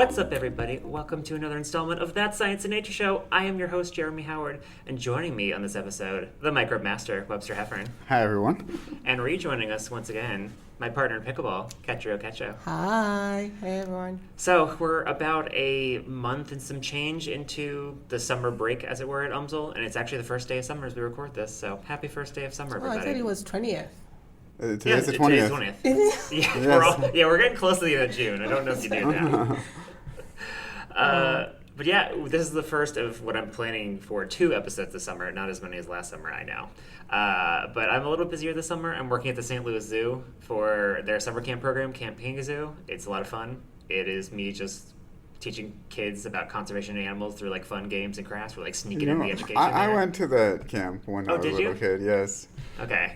What's up, everybody? Welcome to another installment of That Science and Nature Show. I am your host, Jeremy Howard, and joining me on this episode, the microbe master, Webster Heffern. Hi, everyone. And rejoining us once again, my partner in pickleball, Ketra, Oketcho. Hi. Hey, everyone. So, we're about a month and some change into the summer break, as it were, at UMSL, and it's actually the first day of summer as we record this, so happy first day of summer, everybody. I thought it was 20th. Today's the 20th. Yeah, Yes. we're getting close to the end of June. I don't know if you knew that. But yeah, this is the first of what I'm planning for 2 episodes this summer, not as many as last summer, I know. But I'm a little busier this summer. I'm working at the St. Louis Zoo for their summer camp program, Camp Pingazoo. It's a lot of fun. It is me just teaching kids about conservation of animals through like fun games and crafts. We're like sneaking in the education I there. went to that camp when I was a little kid, yes. Okay.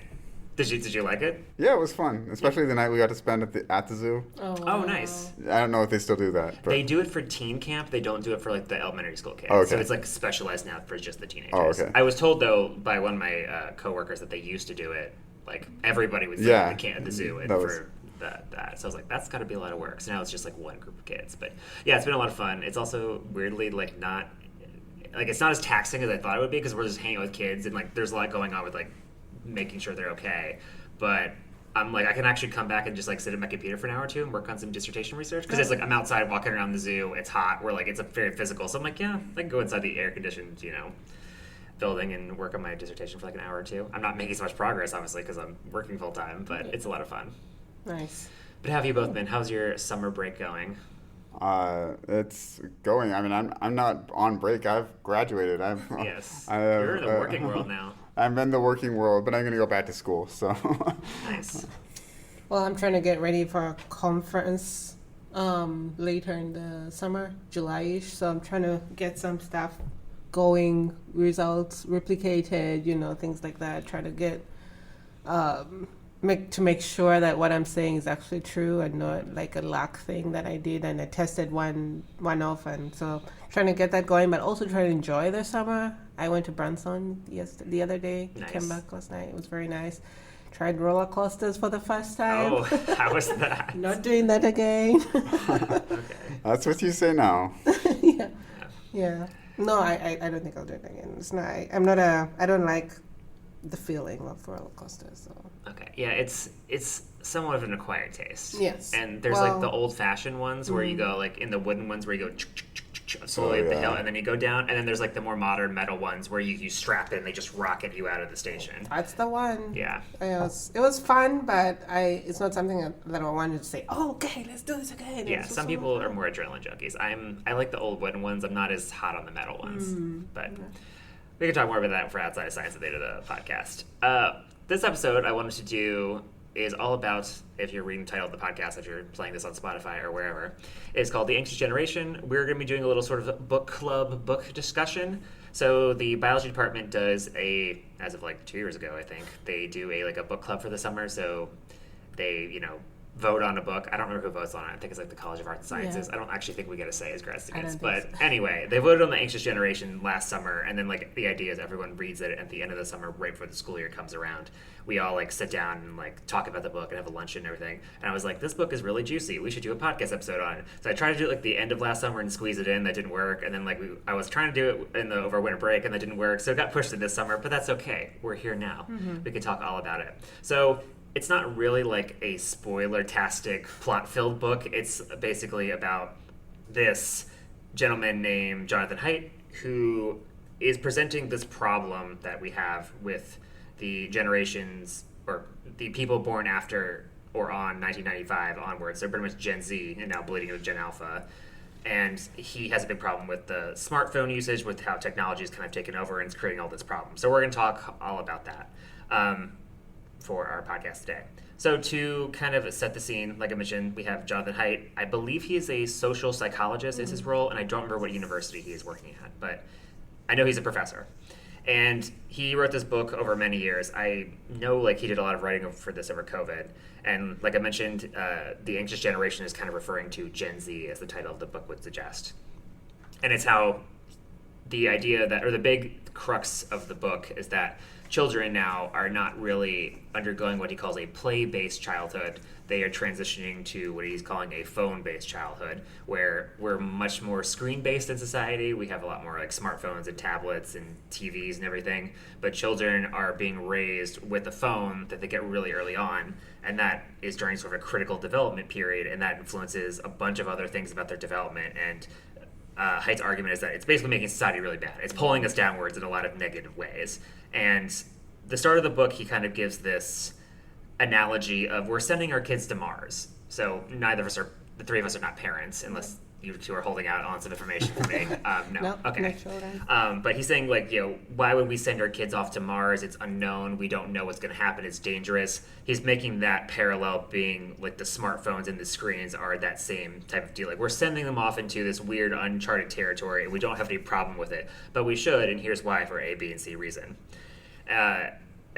Did you like it? Yeah, it was fun, especially the night we got to spend at the zoo. Oh, nice. I don't know if they still do that. But. They do it for teen camp. They don't do it for like the elementary school kids. Oh, okay. So it's like specialized now for just the teenagers. Oh, okay. I was told though by one of my coworkers that they used to do it. Like everybody was at the zoo and for that. So I was like, that's got to be a lot of work. So now it's just like one group of kids. But yeah, it's been a lot of fun. It's also weirdly like not like it's not as taxing as I thought it would be because we're just hanging out with kids and like there's a lot going on with like making sure they're okay. But I'm like, I can actually come back and just like sit at my computer for an hour or two and work on some dissertation research because it's like I'm outside walking around the zoo. It's hot. We're like, it's a very physical. So I'm like, yeah, I can go inside the air conditioned, building and work on my dissertation for like an hour or two. I'm not making so much progress, obviously, because I'm working full time, but it's a lot of fun. Nice. But how have you both been? How's your summer break going? It's going. I mean, I'm not on break. I've graduated. Yes. You're in the working world now. I'm in the working world, but I'm going to go back to school. So. Nice. Well, I'm trying to get ready for a conference later in the summer, July-ish. So I'm trying to get some stuff going, results replicated, things like that. Try to get make sure that what I'm saying is actually true and not like a luck thing that I did and I tested one off, and so trying to get that going, but also trying to enjoy the summer. I went to Branson the other day. Nice. Came back last night. It was very nice. Tried roller coasters for the first time. Oh, how was that? Not doing that again. Okay. That's what you say now. Yeah. No, I don't think I'll do it again. It's not. I don't like the feeling of roller coasters. So. Okay. Yeah, it's somewhat of an acquired taste. Yes. And there's like the old-fashioned ones where you go like in the wooden ones where you go slowly up the hill and then you go down, and then there's like the more modern metal ones where you strap it and they just rocket you out of the station. That's the one. Yeah. It was fun, but it's not something that I wanted to say, oh, okay, let's do this again. Yeah, some people are more adrenaline junkies. I like the old wooden ones. I'm not as hot on the metal ones. But we can talk more about that for Outside of Science and Data, the podcast. This episode I wanted to do is all about, if you're reading the title of the podcast, if you're playing this on Spotify or wherever, it's called The Anxious Generation. We're going to be doing a little sort of book club book discussion. So the biology department does as of like 2 years ago, I think, they do a book club for the summer. So they, vote on a book. I don't remember who votes on it. I think it's like the College of Arts and Sciences. Yeah. I don't actually think we get a say as grad students. But anyway, they voted on The Anxious Generation last summer, and then like the idea is everyone reads it at the end of the summer, right before the school year comes around. We all like sit down and like talk about the book and have a lunch and everything. And I was like, this book is really juicy. We should do a podcast episode on it. So I tried to do it like the end of last summer and squeeze it in. That didn't work. And then I was trying to do it over winter break, and that didn't work. So it got pushed to this summer, but that's okay. We're here now. Mm-hmm. We can talk all about it. So it's not really like a spoiler-tastic, plot-filled book. It's basically about this gentleman named Jonathan Haidt, who is presenting this problem that we have with the generations, or the people born after or on 1995 onwards. So pretty much Gen Z, and now bleeding into Gen Alpha. And he has a big problem with the smartphone usage, with how technology is kind of taken over and it's creating all this problem. So we're going to talk all about that. For our podcast today. So to kind of set the scene, like I mentioned, we have Jonathan Haidt. I believe he is a social psychologist is his role, and I don't remember what university he is working at, but I know he's a professor. And he wrote this book over many years. I know like he did a lot of writing for this over COVID. And like I mentioned, The Anxious Generation is kind of referring to Gen Z, as the title of the book would suggest. And it's how the idea that, or the big crux of the book is that children now are not really undergoing what he calls a play-based childhood. They are transitioning to what he's calling a phone-based childhood, where we're much more screen-based in society. We have a lot more like smartphones and tablets and TVs and everything, but children are being raised with a phone that they get really early on, and that is during sort of a critical development period, and that influences a bunch of other things about their development. And Haidt's argument is that it's basically making society really bad. It's pulling us downwards in a lot of negative ways. And the start of the book, he kind of gives this analogy of we're sending our kids to Mars. So the three of us are not parents, unless you two are holding out on some information for me. No. Nope, Okay. not sure. But he's saying, like, why would we send our kids off to Mars? It's unknown. We don't know what's going to happen. It's dangerous. He's making that parallel being, like, the smartphones and the screens are that same type of deal. Like, we're sending them off into this weird, uncharted territory, and we don't have any problem with it. But we should, and here's why, for A, B, and C reason.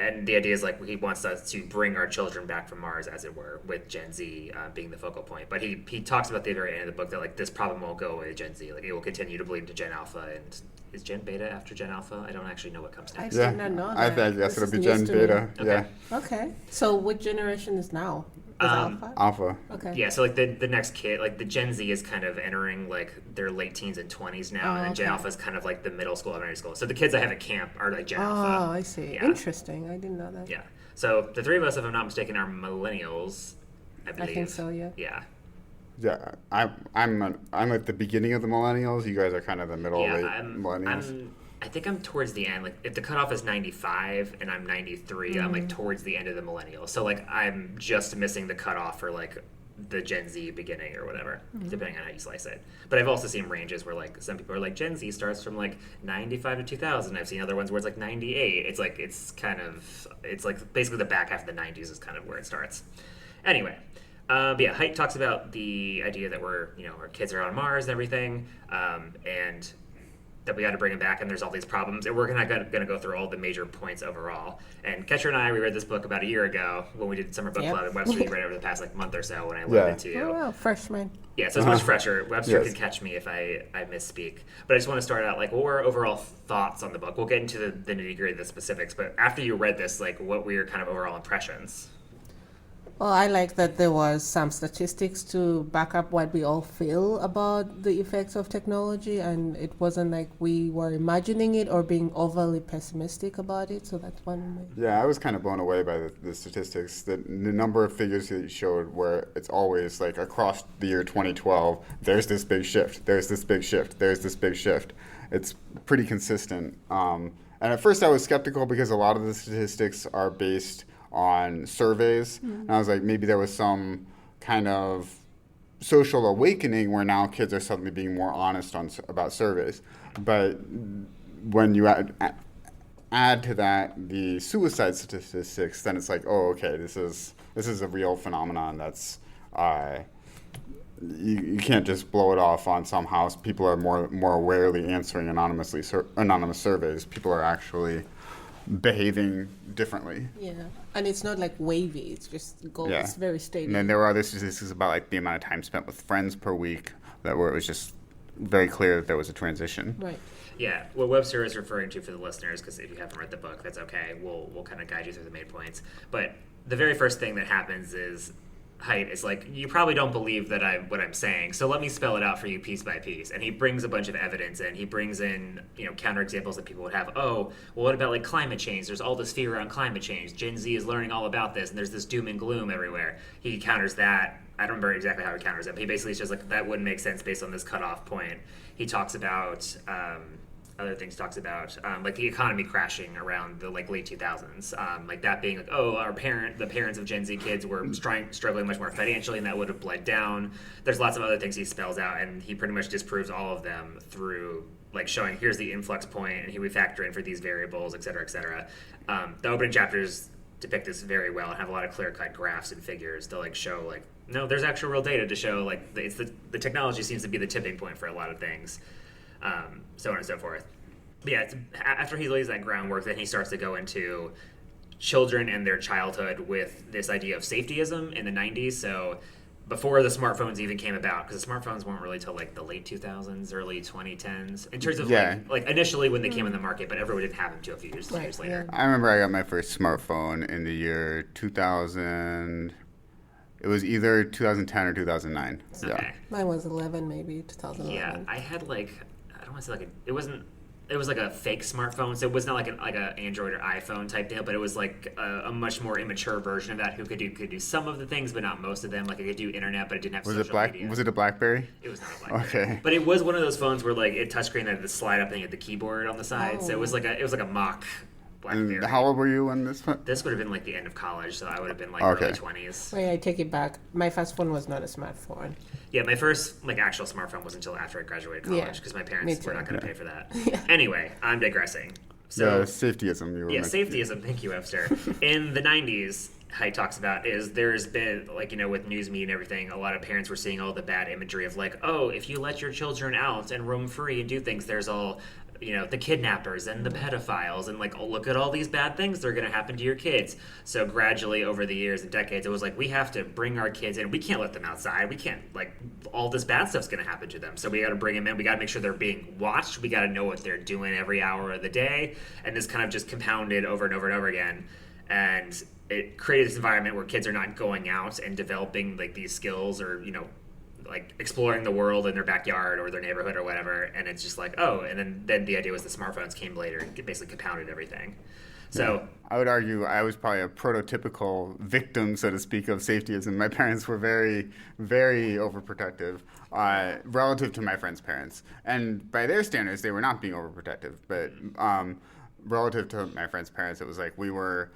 And the idea is, like, he wants us to bring our children back from Mars, as it were, with Gen Z being the focal point. But he talks about at the very end of the book that, like, this problem won't go away with Gen Z. Like, it will continue to bleed into Gen Alpha. And is Gen Beta after Gen Alpha? I don't actually know what comes next. I did not know I that. think yes, This it'll be is Gen news to me. Beta. Okay. Yeah, Okay. So what generation is now? Is Alpha? Alpha. Okay. Yeah, so, like, the next kid, like, the Gen Z is kind of entering, like, their late teens and 20s now. And then Gen okay. Alpha is kind of, like, the middle school, elementary school. So the kids I have at camp are, like, Gen Oh, Alpha. I see. Yeah. Interesting. I didn't know that. Yeah. So the three of us, if I'm not mistaken, are millennials, I I believe. think so, yeah. Yeah. Yeah, I'm at the beginning of the millennials. You guys are kind of the middle late millennials. I think I'm towards the end. Like, if the cutoff is 95 and I'm 93, I'm like towards the end of the millennials. So like I'm just missing the cutoff for like the Gen Z beginning or whatever, depending on how you slice it. But I've also seen ranges where like some people are like Gen Z starts from like 95 to 2000. I've seen other ones where it's like 98. It's like it's like basically the back half of the 90s is kind of where it starts. Anyway. But yeah, Haidt talks about the idea that our kids are on Mars and everything, and that we got to bring them back, and there's all these problems, and we're not going to go through all the major points overall. And Ketra and I, we read this book about a year ago when we did summer book club, and Webster you read over the past like month or so when I looked into you. Oh, wow, freshman. Yeah, so it's much fresher. Webster Yes. can catch me if I misspeak. But I just want to start out, like, what were our overall thoughts on the book? We'll get into the nitty-gritty of the specifics, but after you read this, like, what were your kind of overall impressions? Well, I like that there was some statistics to back up what we all feel about the effects of technology, and it wasn't like we were imagining it or being overly pessimistic about it. So that's one of my. Yeah, I was kind of blown away by the statistics. The number of figures that you showed where it's always like across the year 2012, there's this big shift, there's this big shift, there's this big shift. It's pretty consistent. And at first I was skeptical because a lot of the statistics are based on surveys. And I was like, maybe there was some kind of social awakening where now kids are suddenly being more honest about surveys. But when you add to that the suicide statistics, then it's like, oh, okay, this is a real phenomenon that's you can't just blow it off on some house. People are more awarely answering anonymous surveys. People are actually behaving differently. Yeah, and it's not like wavy. It's just goes. Yeah. It's very steady. And then there were other statistics about like the amount of time spent with friends per week where it was just very clear that there was a transition. Right. Yeah, what Webster is referring to for the listeners, because if you haven't read the book, that's okay. We'll kind of guide you through the main points. But the very first thing that happens is Haidt is like, you probably don't believe that what I'm saying, so let me spell it out for you piece by piece. And he brings a bunch of evidence in. He brings in, counterexamples that people would have. Oh, well, what about like climate change? There's all this fear around climate change. Gen Z is learning all about this, and there's this doom and gloom everywhere. He counters that. I don't remember exactly how he counters it, but he basically says like that wouldn't make sense based on this cutoff point. He talks about other things. Talks about like the economy crashing around the like late 2000s, like that being like, oh, the parents of Gen Z kids were struggling much more financially, and that would have bled down. There's lots of other things he spells out, and he pretty much disproves all of them through like showing here's the influx point, and here we factor in for these variables, et cetera, et cetera. The opening chapters depict this very well and have a lot of clear-cut graphs and figures to like show like, no, there's actual real data to show like it's the technology seems to be the tipping point for a lot of things. So on and so forth. But yeah, after he lays that groundwork, then he starts to go into children and their childhood with this idea of safetyism in the 90s. So before the smartphones even came about, because the smartphones weren't really till like the late 2000s, early 2010s, in terms of like initially when they came in the market, but everyone didn't have them until a few years later. I remember I got my first smartphone in the year 2000. It was either 2010 or 2009. Okay. Yeah. Mine was 11, maybe 2011. Yeah, I had like, I don't want to say like it was like a fake smartphone, so it was not like an Android or iPhone type deal, but it was like a much more immature version of that who could do some of the things, but not most of them. Like it could do internet, but it didn't have social media. Was it a BlackBerry? It was not a BlackBerry. Okay. But it was one of those phones where like it touchscreen that had the slide up thing at the keyboard on the side. So it was like a mock BlackBerry. And how old were you when this one? This would have been like the end of college, so I would have been like Okay. early 20s. Wait, I take it back. My first phone was not a smartphone. Yeah, my first like actual smartphone was until after I graduated college because my parents were not going to pay for that. Anyway, I'm digressing. So safetyism. You were safetyism. Thank you, Webster. In the 90s, Haidt talks about is there's been like with news media and everything, a lot of parents were seeing all the bad imagery of like, oh, if you let your children out and roam free and do things, there's all the kidnappers and the pedophiles and like, oh, look at all these bad things that are going to happen to your kids. So gradually over the years and decades, it was like, we have to bring our kids in. We can't let them outside. We can't, like, all this bad stuff's going to happen to them. So we got to bring them in. We got to make sure they're being watched. We got to know what they're doing every hour of the day. And this kind of just compounded over and over and over again. And it created this environment where kids are not going out and developing like these skills or, like exploring the world in their backyard or their neighborhood or whatever, and it's just like, oh, and then the idea was the smartphones came later and basically compounded everything. So I would argue I was probably a prototypical victim, so to speak, of safetyism. My parents were very, very overprotective relative to my friends' parents, and by their standards, they were not being overprotective. But relative to my friends' parents, it was like we were.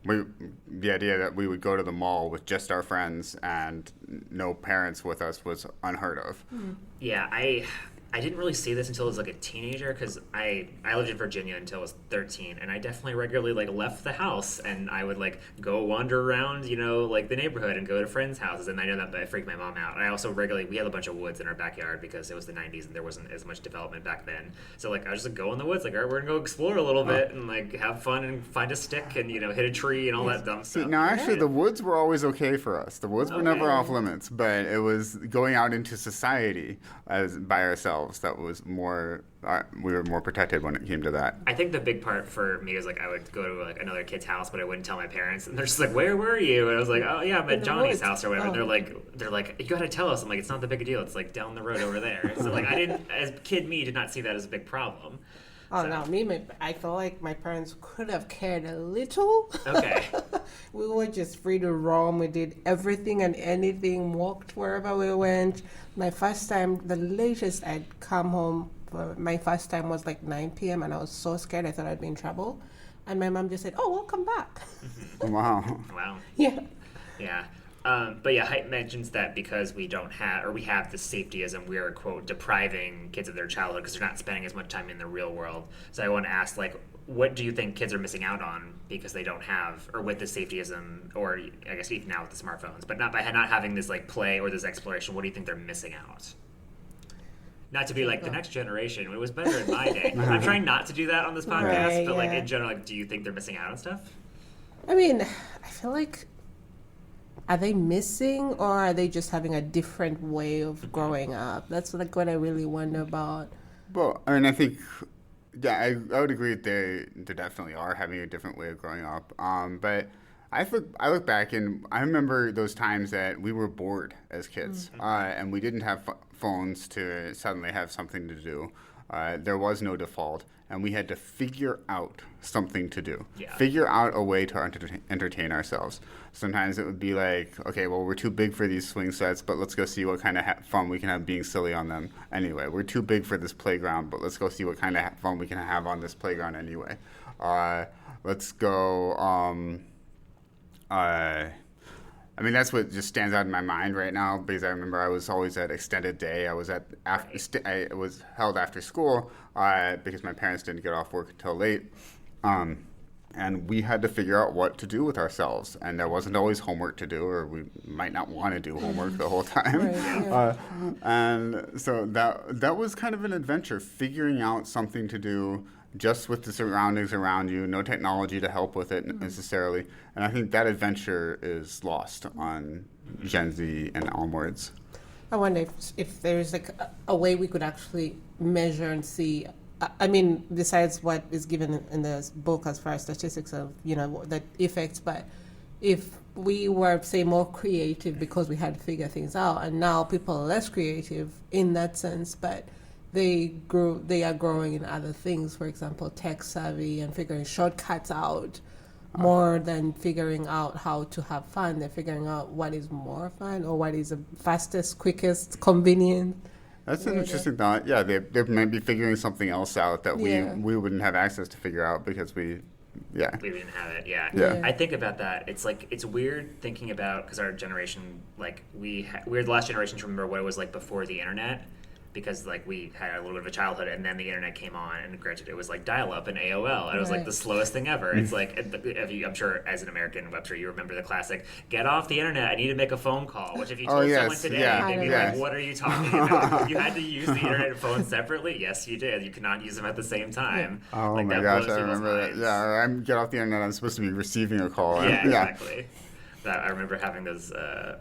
The idea that we would go to the mall with just our friends and no parents with us was unheard of. Yeah, I didn't really see this until I was like a teenager because I lived in Virginia until I was 13, and I definitely regularly like left the house and I would like go wander around, like the neighborhood and go to friends' houses, and I know that freaked my mom out. And I also we had a bunch of woods in our backyard because it was the 90s and there wasn't as much development back then. So like I was just go in the woods, like, all right, we're gonna go explore a little bit and like have fun and find a stick and hit a tree and all that dumb stuff. Now actually the woods were always okay for us. The woods were never off limits, but it was going out into society by ourselves that was more we were more protected when it came to that. I think the big part for me was like I would go to like another kid's house, but I wouldn't tell my parents, and they're just like, "Where were you?" And I was like, "Oh yeah, I'm at Johnny's house or whatever." And they're like, "You gotta tell us." I'm like, "It's not the big a deal. It's like down the road over there." So like as kid me, did not see that as a big problem. Oh, no, I felt like my parents could have cared a little. Okay. We were just free to roam. We did everything and anything, walked wherever we went. My first time, the latest I'd come home, my first time was like 9 p.m. and I was so scared I thought I'd be in trouble. And my mom just said, "Oh, welcome back." Wow. Wow. Yeah. Yeah. But yeah, Haidt mentions that because we have this safetyism, we are, quote, depriving kids of their childhood because they're not spending as much time in the real world. So I want to ask, like, what do you think kids are missing out on because they don't have, or with the safetyism, or I guess even now with the smartphones, but not by not having this, like, play or this exploration, what do you think they're missing out? Not to be like the next generation, it was better in my day. I'm trying not to do that on this podcast, but like in general, like, do you think they're missing out on stuff? I mean, I feel like, are they missing or are they just having a different way of growing up? That's like what I really wonder about. Well, I mean, I think, I would agree that they definitely are having a different way of growing up. But I look back and I remember those times that we were bored as kids, and we didn't have phones to suddenly have something to do. There was no default, and we had to figure out something to do. Yeah. Figure out a way to entertain ourselves. Sometimes it would be like, okay, well, we're too big for these swing sets, but let's go see what kind of fun we can have being silly on them anyway. We're too big for this playground, but let's go see what kind of fun we can have on this playground anyway. Let's go... I mean, that's what just stands out in my mind right now because I remember I was always at extended day. I was I was held after school because my parents didn't get off work until late, and we had to figure out what to do with ourselves. And there wasn't always homework to do, or we might not want to do homework the whole time. Right, yeah. And so that was kind of an adventure, figuring out something to do just with the surroundings around you, no technology to help with it necessarily. And I think that adventure is lost on Gen Z and onwards. I wonder if there's like a way we could actually measure and see. I mean, besides what is given in the book as far as statistics of the effects, but if we were say more creative because we had to figure things out, and now people are less creative in that sense, but they are growing in other things. For example, tech savvy and figuring shortcuts out. More than figuring out how to have fun, they're figuring out what is more fun or what is the fastest, quickest, convenient. That's an interesting thought. Yeah, they might be figuring something else out that we wouldn't have access to figure out because we didn't have it. Yeah. Yeah. I think about that. It's like it's weird thinking about because our generation, like we're the last generation to remember what it was like before the internet. Because like we had a little bit of a childhood, and then the internet came on, and granted, it was like dial-up and AOL, and it was like the slowest thing ever. It's like I'm sure as an American Webster, you remember the classic "Get off the internet! I need to make a phone call." Which if you told someone today, they'd be like, "What are you talking about? You had to use the internet and phone separately." Yes, you did. You could not use them at the same time. Oh like, my gosh, I remember that. Yeah, I'm get off the internet. I'm supposed to be receiving a call. Yeah, exactly. That I remember having those.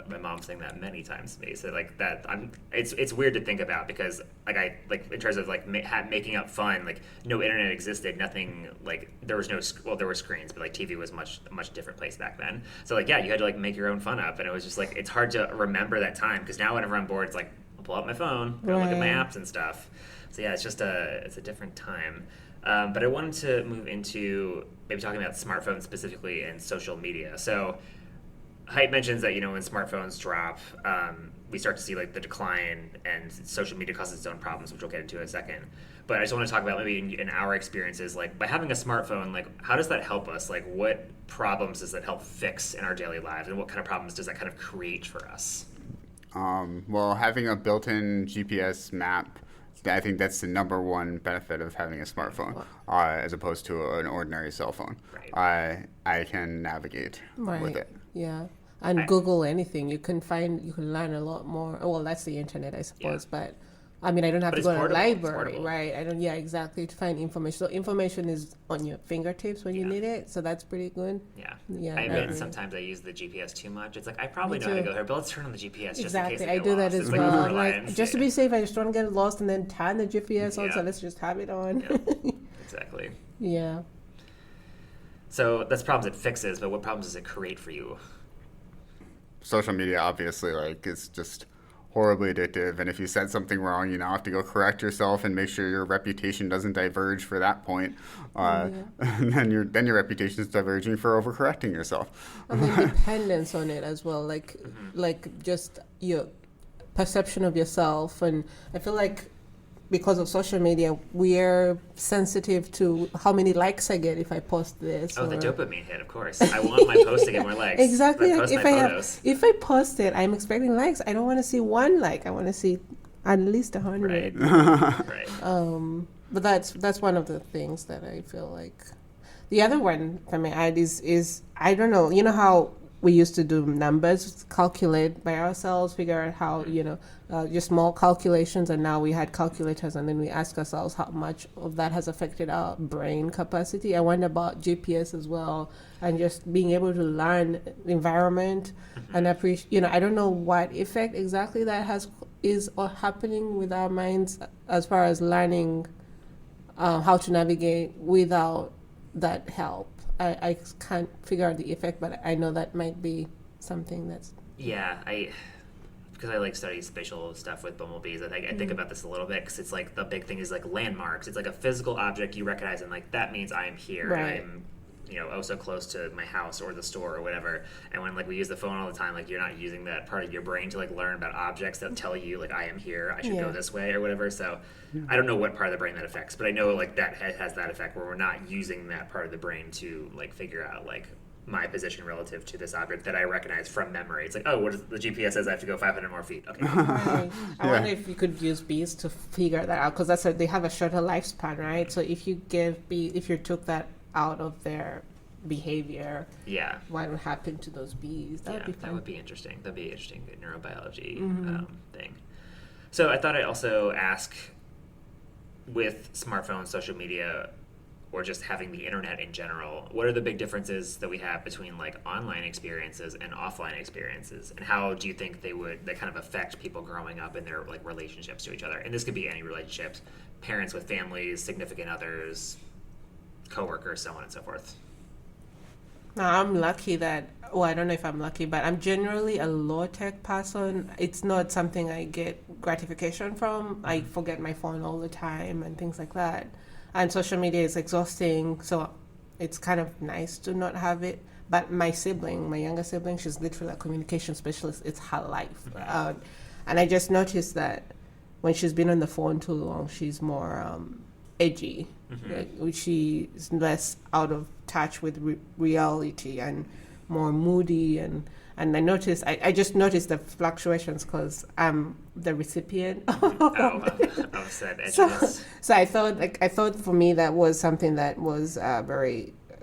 My mom saying that many times to me. So like that, it's weird to think about because in terms of like making up fun. Like no internet existed. Nothing like there was there were screens, but like TV was a much different place back then. So like you had to like make your own fun up, and it was just like it's hard to remember that time because now whenever I'm bored, it's like I'll pull out my phone, go look at my apps and stuff. So yeah, it's a different time. But I wanted to move into maybe talking about smartphones specifically and social media. So. Haidt mentions that when smartphones drop, we start to see like the decline, and social media causes its own problems, which we'll get into in a second. But I just want to talk about maybe in our experiences, like by having a smartphone, like how does that help us? Like what problems does that help fix in our daily lives, and what kind of problems does that kind of create for us? Well, having a built-in GPS map, I think that's the number one benefit of having a smartphone, as opposed to an ordinary cell phone. Right. I can navigate with it. Yeah. And Google anything. You can learn a lot more. Well, that's the internet, I suppose. Yeah. But I mean, I don't have to go to a library, right? I don't. Yeah, exactly. To find information. So information is on your fingertips when you need it. So that's pretty good. Yeah. Yeah. I admit sometimes I use the GPS too much. It's like I probably know how to go here, but let's turn on the GPS just in case I do that as well. Like, just to be safe, I just don't get lost and then turn the GPS on. So let's just have it on. Yeah. Exactly. Yeah. So that's problems it fixes, but what problems does it create for you? Social media, obviously, like it's just horribly addictive, and if you said something wrong, you now have to go correct yourself and make sure your reputation doesn't diverge for that point. And then your reputation is diverging for overcorrecting yourself. And then dependence on it as well, like just your perception of yourself, and I feel like. Because of social media, we're sensitive to how many likes I get if I post this. Oh, the dopamine hit, of course. I want my post to get more likes. Exactly. If I post it, I'm expecting likes. I don't want to see one like. I want to see at least 100. Right. But that's one of the things that I feel like. The other one, if I may add, is I don't know. You know how we used to do numbers, calculate by ourselves, figure out how, just small calculations, and now we had calculators, and then we ask ourselves how much of that has affected our brain capacity. I wonder about GPS as well, and just being able to learn the environment and appreciate, I don't know what effect exactly that is happening with our minds as far as learning how to navigate without that help. I can't figure out the effect, but I know that might be something that's... Yeah, because I like study spatial stuff with bumblebees, I think about this a little bit, because it's like the big thing is like landmarks. It's like a physical object you recognize, and like that means I'm here, right. And I'm so close to my house or the store or whatever. And when like we use the phone all the time, like you're not using that part of your brain to like learn about objects that tell you like I am here, I should go this way or whatever. So I don't know what part of the brain that affects, but I know like that has that effect where we're not using that part of the brain to like figure out like my position relative to this object that I recognize from memory. It's like, oh, what is the GPS says I have to go 500 more feet. Okay. Right. I wonder if you could use bees to figure that out, because they have a shorter lifespan, right? So if you took that out of their behavior, what would happen to those bees? That would be fun. That would be interesting. That'd be an interesting neurobiology thing. So I thought I'd also ask, with smartphones, social media, or just having the internet in general, what are the big differences that we have between like online experiences and offline experiences, and how do you think they kind of affect people growing up in their like relationships to each other? And this could be any relationships, parents with families, significant others, coworkers, so on and so forth. Now, I'm lucky that, well, I don't know if I'm lucky, but I'm generally a low-tech person. It's not something I get gratification from. I forget my phone all the time and things like that. And social media is exhausting, so it's kind of nice to not have it. But my younger sibling, she's literally a communication specialist. It's her life. And I just noticed that when she's been on the phone too long, she's more edgy. Like, she's less out of touch with reality and more moody. And I noticed, I just noticed the fluctuations because I'm the recipient Of said edginess. So I thought for me that was something that was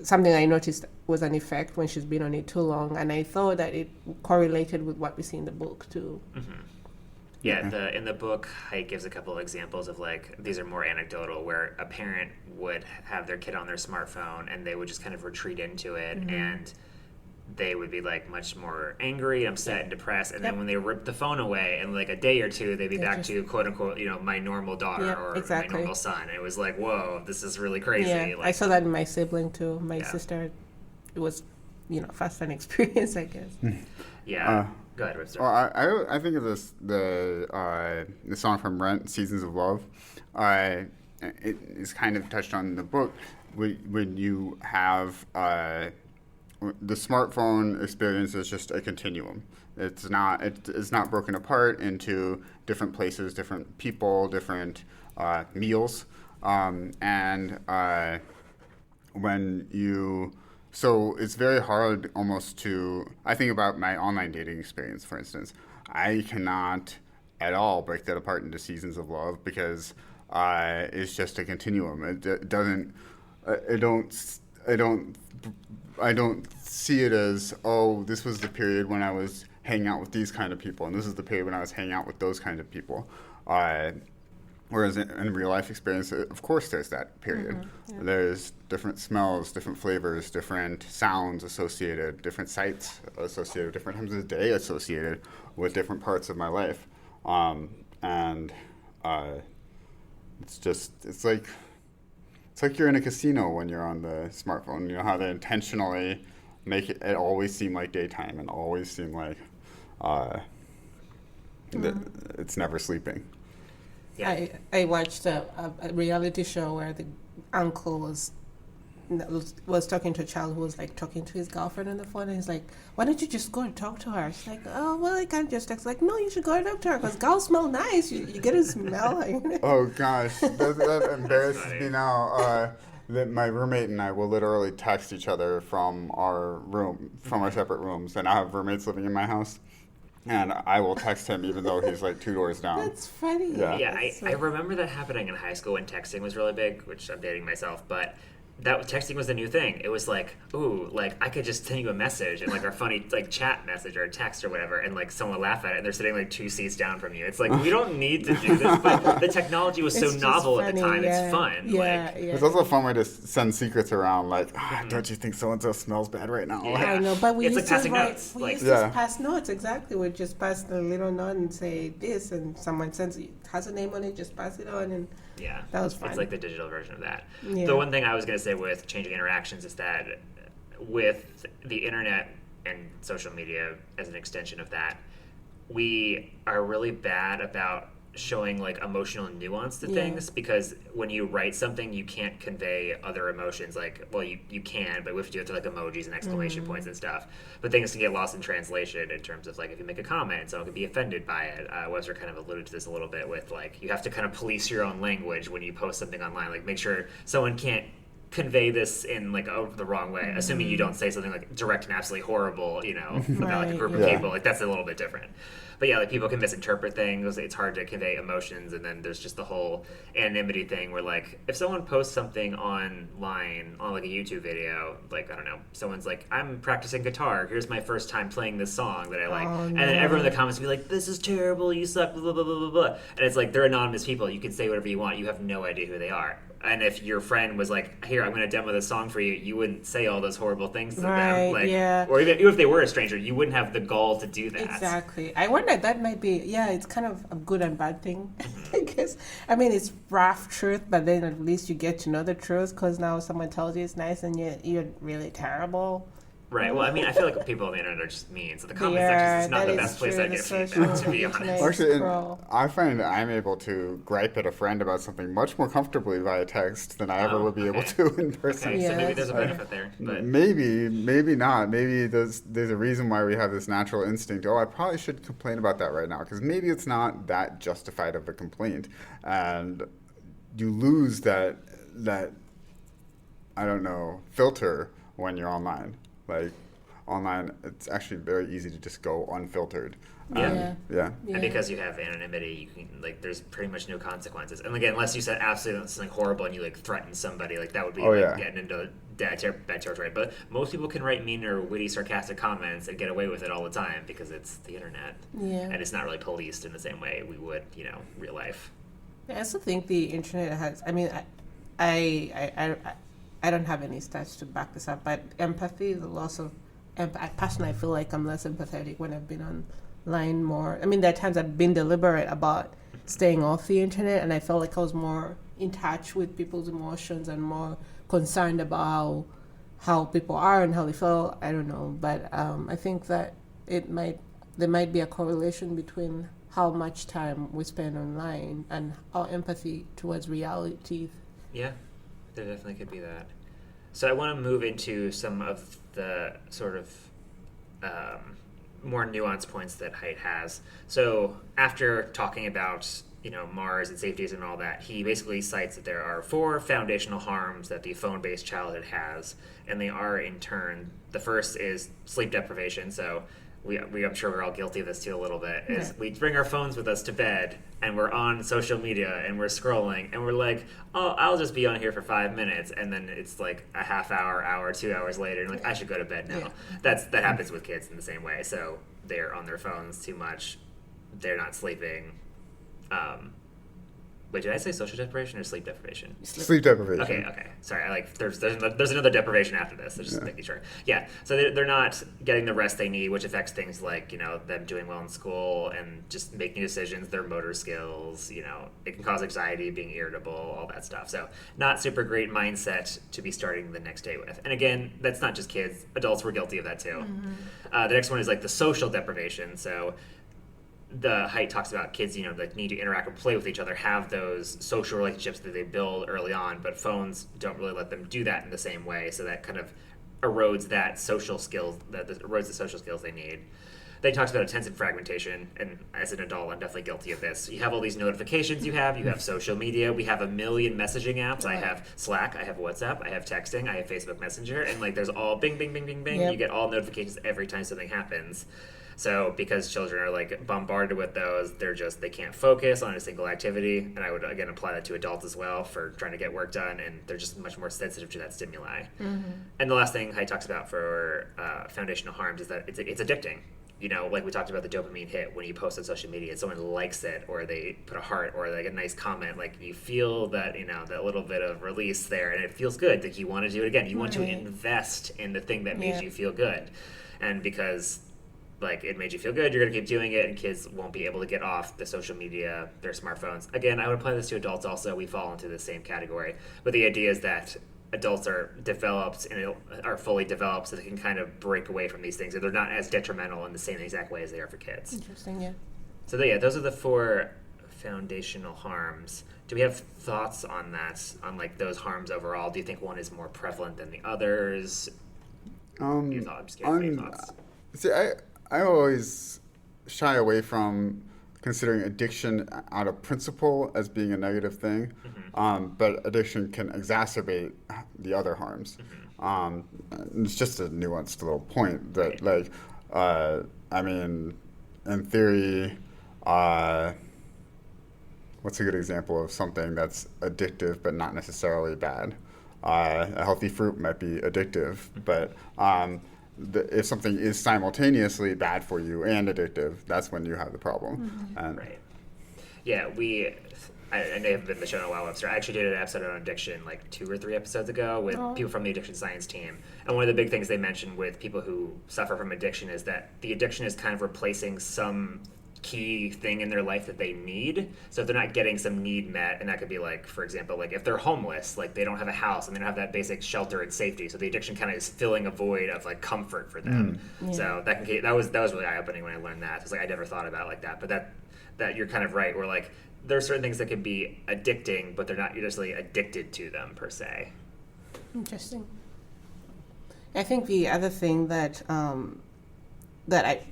something I noticed was an effect when she's been on it too long, and I thought that it correlated with what we see in the book too. Yeah, in the book, Haidt gives a couple of examples of like, these are more anecdotal, where a parent would have their kid on their smartphone and they would just kind of retreat into it, and they would be like much more angry, upset, and depressed. And then when they ripped the phone away, and like a day or two, they'd be back to quote unquote, my normal daughter or my normal son. And it was like, whoa, this is really crazy. Yeah, like, I saw that in my sibling too. My sister, it was, first an experience, I guess. Yeah. Go ahead, Webster. Well, I think of this the song from Rent, "Seasons of Love." It is kind of touched on in the book. When you have the smartphone experience is just a continuum. It's not broken apart into different places, different people, different meals, So it's very hard almost I think about my online dating experience, for instance. I cannot at all break that apart into seasons of love because it's just a continuum. I don't see it as, this was the period when I was hanging out with these kind of people, and this is the period when I was hanging out with those kind of people. Whereas in real life experience, of course, there's that period. There's different smells, different flavors, different sounds associated, different sights associated, different times of the day associated with different parts of my life. It's like you're in a casino when you're on the smartphone. You know how they intentionally make it always seem like daytime and always seem like it's never sleeping. Yeah. I watched a reality show where the uncle was talking to a child who was like talking to his girlfriend on the phone, and he's like, "Why don't you just go and talk to her?" She's like, "Oh, well, I can't just text." Like, no, you should go and talk to her because girls smell nice. You get to smell her. Oh gosh, that embarrasses me now. That my roommate and I will literally text each other from our separate rooms, and I have roommates living in my house. And I will text him even though he's like 2 doors down. That's funny. Yeah, I remember that happening in high school when texting was really big, which I'm dating myself, but that texting was the new thing. It was like, ooh, like I could just send you a message and like our funny like chat message or a text or whatever, and like someone will laugh at it and they're sitting like 2 seats down from you. It's like, we don't need to do this, but the technology was so novel at the time. It's fun. It's also a fun way to send secrets around, like, don't you think so-and-so smells bad right now? Yeah, I know, but we used like to passing write, notes. We used to pass notes, exactly. We'd just pass the little note and say this, and someone has a name on it, just pass it on, and yeah, that was fun. It's like the digital version of that. Yeah. The one thing I was going to say with changing interactions is that with the internet and social media as an extension of that, we are really bad about showing like emotional nuance to things, because when you write something you can't convey other emotions. Like, well, you can, but we have to do it to like emojis and exclamation points and stuff, but things can get lost in translation in terms of like if you make a comment someone could be offended by it. Webster kind of alluded to this a little bit with like you have to kind of police your own language when you post something online, like make sure someone can't convey this in like the wrong way, assuming you don't say something like direct and absolutely horrible, about like a group of people. Like that's a little bit different. But yeah, like people can misinterpret things. It's hard to convey emotions, and then there's just the whole anonymity thing where like if someone posts something online on like a YouTube video, like I don't know, someone's like, I'm practicing guitar, here's my first time playing this song that I like, and then everyone in the comments will be like, this is terrible, you suck, blah blah blah blah blah, and it's like they're anonymous people. You can say whatever you want. You have no idea who they are. And if your friend was like, "Here, I'm going to demo this song for you," you wouldn't say all those horrible things to Right, them. Like, yeah. Or even if they were a stranger, you wouldn't have the gall to do that. Exactly. I wonder that might be, it's kind of a good and bad thing. I guess. I mean, it's rough truth, but then at least you get to know the truth because now someone tells you it's nice and you're really terrible. Right. Well, I mean, I feel like people on the internet are just mean, so the comment Yeah, section is not that the is best place true. I The get social feedback, to be internet. honest. Actually, and Scroll. I find that I'm able to gripe at a friend about something much more comfortably via text than I ever would be able to in person. Okay, Yeah, so maybe that's there's a fair. benefit there. But Maybe not. Maybe there's a reason why we have this natural instinct. Oh, I probably should complain about that right now because maybe it's not that justified of a complaint, and you lose that I don't know filter when you're online. Like online, it's actually very easy to just go unfiltered. Yeah. Yeah. And because you have anonymity, you can there's pretty much no consequences. And again, unless you said absolutely something horrible and you threaten somebody, that would be getting into bad territory. But most people can write mean or witty, sarcastic comments and get away with it all the time because it's the internet. Yeah. And it's not really policed in the same way we would, real life. I also think the internet has. I mean, I don't have any stats to back this up, but empathy, the loss of. I personally feel like I'm less empathetic when I've been online more. I mean, there are times I've been deliberate about staying off the internet, and I felt like I was more in touch with people's emotions and more concerned about how people are and how they feel. I don't know, but I think that there might be a correlation between how much time we spend online and our empathy towards reality. Yeah, there definitely could be that. So I want to move into some of the sort of more nuanced points that Haidt has. So after talking about Mars and safeties and all that, he basically cites that there are 4 foundational harms that the phone-based childhood has, and they are in turn. The first is sleep deprivation. So I'm sure we're all guilty of this too a little bit. Is we bring our phones with us to bed and we're on social media and we're scrolling and we're like, oh, I'll just be on here for 5 minutes, and then it's like a half hour, 2 hours later, and I should go to bed now. Yeah. That happens with kids in the same way. So they're on their phones too much. They're not sleeping. Wait, did I say social deprivation or sleep deprivation? Sleep deprivation. Okay. Sorry, there's another deprivation after this. So just making sure. Yeah, so they're not getting the rest they need, which affects things like them doing well in school and just making decisions, their motor skills. It can cause anxiety, being irritable, all that stuff. So not super great mindset to be starting the next day with. And again, that's not just kids; adults were guilty of that too. Mm-hmm. The next one is the social deprivation. So the Haidt talks about kids, need to interact or play with each other, have those social relationships that they build early on, but phones don't really let them do that in the same way. So that kind of erodes that social skills, erodes the social skills they need. Then he talks about attention fragmentation, and as an adult, I'm definitely guilty of this. You have all these notifications you have social media, we have a million messaging apps. I have Slack, I have WhatsApp, I have texting, I have Facebook Messenger, and there's all bing, bing, bing, bing, bing. Yep. You get all notifications every time something happens. So because children are bombarded with those, they can't focus on a single activity. And I would again apply that to adults as well for trying to get work done, and they're just much more sensitive to that stimuli. Mm-hmm. And the last thing Haidt talks about for foundational harms is that it's addicting. Like we talked about the dopamine hit when you post on social media and someone likes it or they put a heart or a nice comment, you feel that, that little bit of release there and it feels good. You want to do it again. You want to invest in the thing that made you feel good. And because it made you feel good, you're going to keep doing it, and kids won't be able to get off the social media, their smartphones. Again, I would apply this to adults also. We fall into the same category. But the idea is that adults are developed and are fully developed so they can kind of break away from these things. And they're not as detrimental in the same exact way as they are for kids. Interesting, yeah. So those are the 4 foundational harms. Do we have thoughts on that, on those harms overall? Do you think one is more prevalent than the others? Your thoughts? Your thoughts? See, I always shy away from considering addiction out of principle as being a negative thing, but addiction can exacerbate the other harms. It's just a nuanced little point that, in theory, what's a good example of something that's addictive but not necessarily bad? A healthy fruit might be addictive, but if something is simultaneously bad for you and addictive, that's when you have the problem. Right. Yeah, I may have been in the show in a while, Webster. I actually did an episode on addiction like 2 or 3 episodes ago with people from the addiction science team. And one of the big things they mentioned with people who suffer from addiction is that the addiction is kind of replacing some key thing in their life that they need. So if they're not getting some need met, and that could be like, for example, like if they're homeless, like they don't have a house and they don't have that basic shelter and safety. So the addiction kind of is filling a void of like comfort for them. So that was really eye opening when I learned that. It's like I never thought about it like that. But that you're kind of right. Where like there are certain things that can be addicting, but they're not usually addicted to them per se. Interesting. I think the other thing that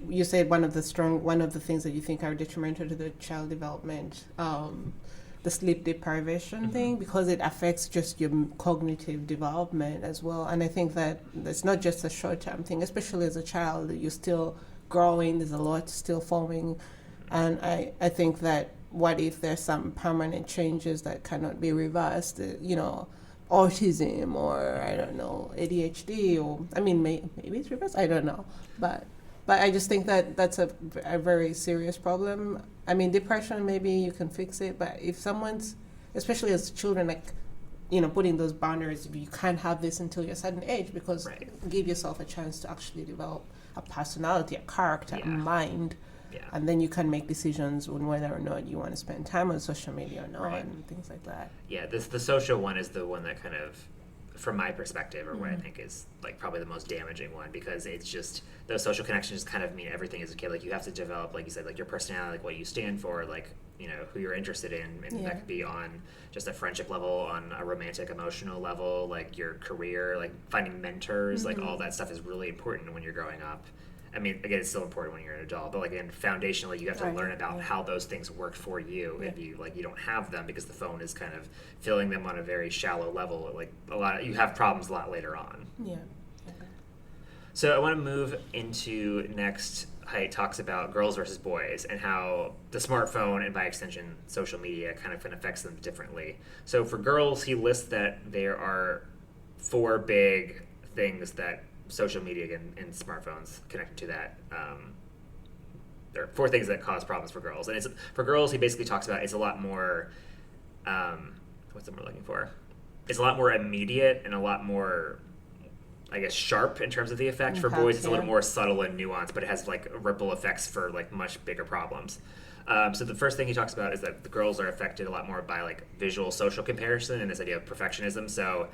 you said one of the things that you think are detrimental to the child development, the sleep deprivation thing, because it affects just your cognitive development as well. And I think that it's not just a short-term thing, especially as a child. You're still growing. There's a lot still forming, and I think that what if there's some permanent changes that cannot be reversed? Autism, or I don't know, ADHD, or I mean maybe it's reversed. I don't know, but I just think that that's a very serious problem. I mean, depression, maybe you can fix it, but if someone's, especially as children, like, putting those boundaries, you can't have this until you're a certain age, because give yourself a chance to actually develop a personality, a character, a mind, and then you can make decisions on whether or not you want to spend time on social media or not, and things like that. Yeah, the social one is the one that kind of, from my perspective, or what I think is like probably the most damaging one, because it's just those social connections kind of mean everything as a kid. Like you have to develop, like you said, like your personality, like what you stand for, like who you're interested in, and that could be on just a friendship level, on a romantic, emotional level, like your career, like finding mentors, like all that stuff is really important when you're growing up. I mean, again, it's still important when you're an adult, but like, again, foundationally, you have to learn about how those things work for you. If you don't have them, because the phone is kind of filling them on a very shallow level. Like you have problems a lot later on. Yeah. So I want to move into next. Haidt talks about girls versus boys and how the smartphone, and by extension social media, kind of affects them differently. So for girls, he lists that there are 4 big things that social media and smartphones connected to that. There are 4 things that cause problems for girls, and it's for girls. He basically talks about it's a lot more. What's the word we're looking for? It's a lot more immediate and a lot more, I guess, sharp in terms of the effect. For boys, it's a little more subtle and nuanced, but it has like ripple effects for like much bigger problems. So the first thing he talks about is that the girls are affected a lot more by like visual social comparison and this idea of perfectionism. So,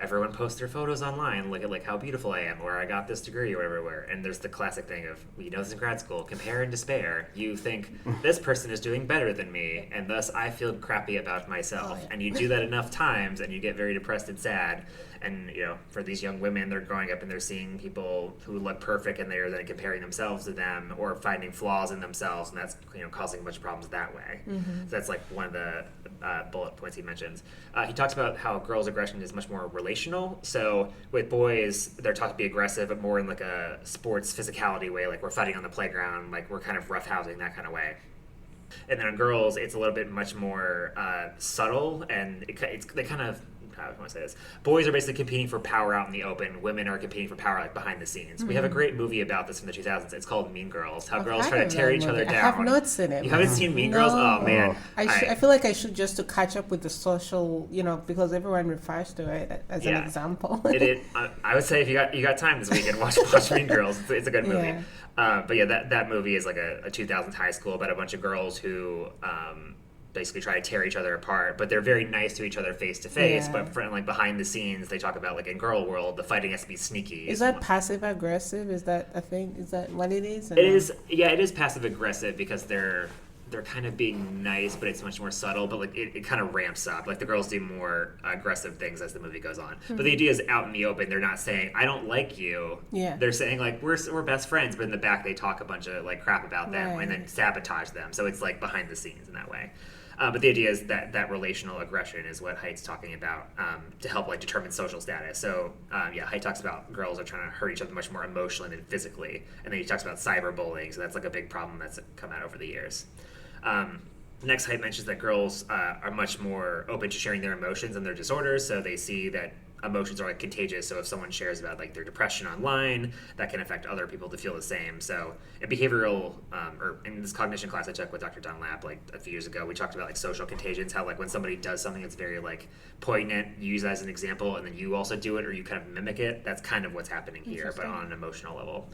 everyone posts their photos online, look at like how beautiful I am, or I got this degree, or whatever. And there's the classic thing of, this in grad school, compare and despair. You think this person is doing better than me, and thus I feel crappy about myself. And you do that enough times, and you get very depressed and sad. And, for these young women, they're growing up and they're seeing people who look perfect, and they're then comparing themselves to them or finding flaws in themselves, and that's, causing a bunch of problems that way. So that's like one of the bullet points he mentions. He talks about how girls' aggression is much more relational. So with boys, they're taught to be aggressive, but more in like a sports physicality way, like we're fighting on the playground, like we're kind of roughhousing, that kind of way. And then on girls, it's a little bit much more subtle, and they kind of, how do I want to say this? Boys are basically competing for power out in the open. Women are competing for power like behind the scenes. We have a great movie about this from the 2000s. It's called Mean Girls. How girls try to tear each other down. I have not seen it. You haven't seen Mean Girls? Oh man, I feel like I should, just to catch up with the social, because everyone refers to it as an example. I would say if you got time this weekend, watch Mean Girls. It's a good movie. But yeah, that movie is like a 2000s high school about a bunch of girls who basically try to tear each other apart, but they're very nice to each other face to face. But like behind the scenes, they talk about like in girl world, the fighting has to be sneaky. Is that passive aggressive? Is that a thing? Is that what it is? It is. Yeah, it is passive aggressive because they're kind of being nice, but it's much more subtle. But like it kind of ramps up. Like the girls do more aggressive things as the movie goes on. But the idea is out in the open. They're not saying I don't like you. Yeah. They're saying like we're best friends, but in the back they talk a bunch of like crap about them and then sabotage them. So it's like behind the scenes in that way. But the idea is that relational aggression is what Haidt's talking about to help like determine social status. So Haidt talks about girls are trying to hurt each other much more emotionally than physically, and then he talks about cyberbullying. So that's like a big problem that's come out over the years. Next, Haidt mentions that girls are much more open to sharing their emotions and their disorders. So they see that emotions are like contagious. So if someone shares about like their depression online, that can affect other people to feel the same. So in behavioral, or in this cognition class I took with Dr. Dunlap like a few years ago, we talked about like social contagions, how like when somebody does something that's very like poignant, you use that as an example, and then you also do it or you kind of mimic it. That's kind of what's happening here, but on an emotional level.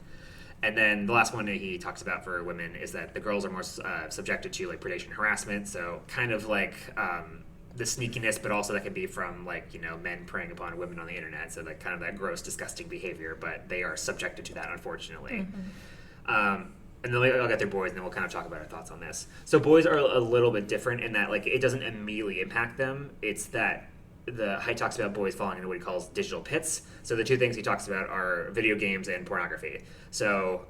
And then the last one that he talks about for women is that the girls are more subjected to like predation harassment. So kind of like the sneakiness, but also that can be from like, you know, men preying upon women on the internet. So like kind of that gross, disgusting behavior, but they are subjected to that, unfortunately. And then I'll get their boys, and then we'll kind of talk about our thoughts on this. So boys are a little bit different in that like it doesn't immediately impact them. It's that Haidt talks about boys falling into what he calls digital pits. So the two things he talks about are video games and pornography. So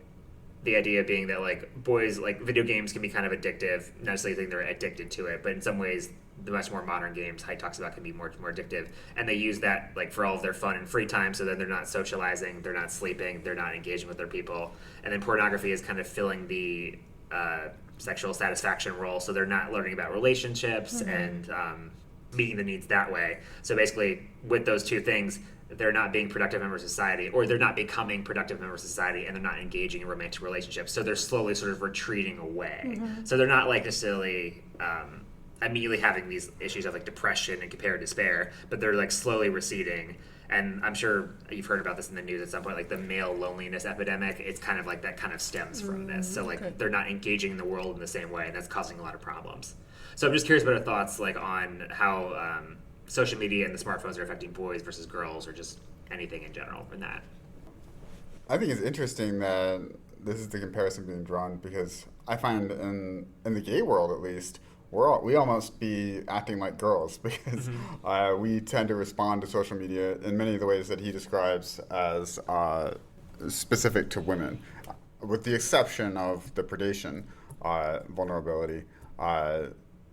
the idea being that like boys, like video games can be kind of addictive. Not necessarily think they're addicted to it, but in some ways the much more modern games Haidt talks about can be more addictive. And they use that like for all of their fun and free time, so then they're not socializing, they're not sleeping, they're not engaging with their people. And then pornography is kind of filling the sexual satisfaction role, so they're not learning about relationships and meeting the needs that way. So basically, with those two things, they're not being productive members of society, or they're not becoming productive members of society, and they're not engaging in romantic relationships. So they're slowly sort of retreating away. So they're not like necessarily immediately having these issues of like depression and comparative despair, but they're like slowly receding. And I'm sure you've heard about this in the news at some point, like the male loneliness epidemic. It's kind of like that kind of stems from this. So like they're not engaging in the world in the same way, and that's causing a lot of problems. So I'm just curious about your thoughts, like on how social media and the smartphones are affecting boys versus girls, or just anything in general in that. I think it's interesting that this is the comparison being drawn, because I find in the gay world, at least, we almost be acting like girls, because we tend to respond to social media in many of the ways that he describes as specific to women, with the exception of the predation vulnerability.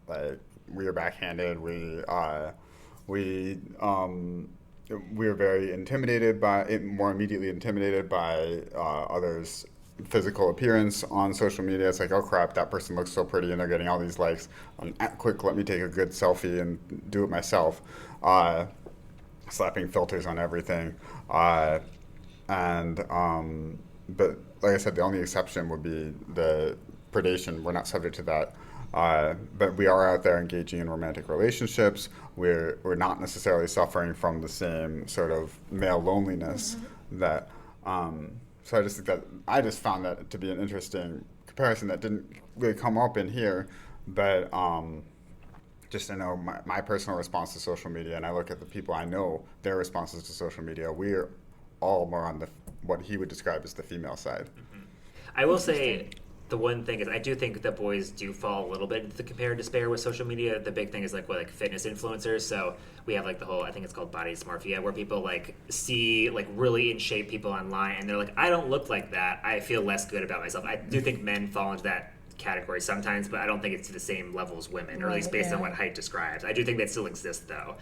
Like we are backhanded. We are very intimidated more immediately intimidated by others' physical appearance on social media. It's like, oh crap, that person looks so pretty and they're getting all these likes. Quick, let me take a good selfie and do it myself. Slapping filters on everything. But like I said, the only exception would be the predation. We're not subject to that. But we are out there engaging in romantic relationships. We're not necessarily suffering from the same sort of male loneliness that. So I just found that to be an interesting comparison that didn't really come up in here, but just I know my personal response to social media, and I look at the people I know, their responses to social media. We're all more on what he would describe as the female side. I will say, the one thing is, I do think that boys do fall a little bit into the compare and despair with social media. The big thing is like fitness influencers. So we have like the whole, I think it's called body dysmorphia, where people like see like really in shape people online, and they're like, I don't look like that. I feel less good about myself. I do think men fall into that category sometimes, but I don't think it's to the same level as women, or at least based on what Haidt describes. I do think that still exists though,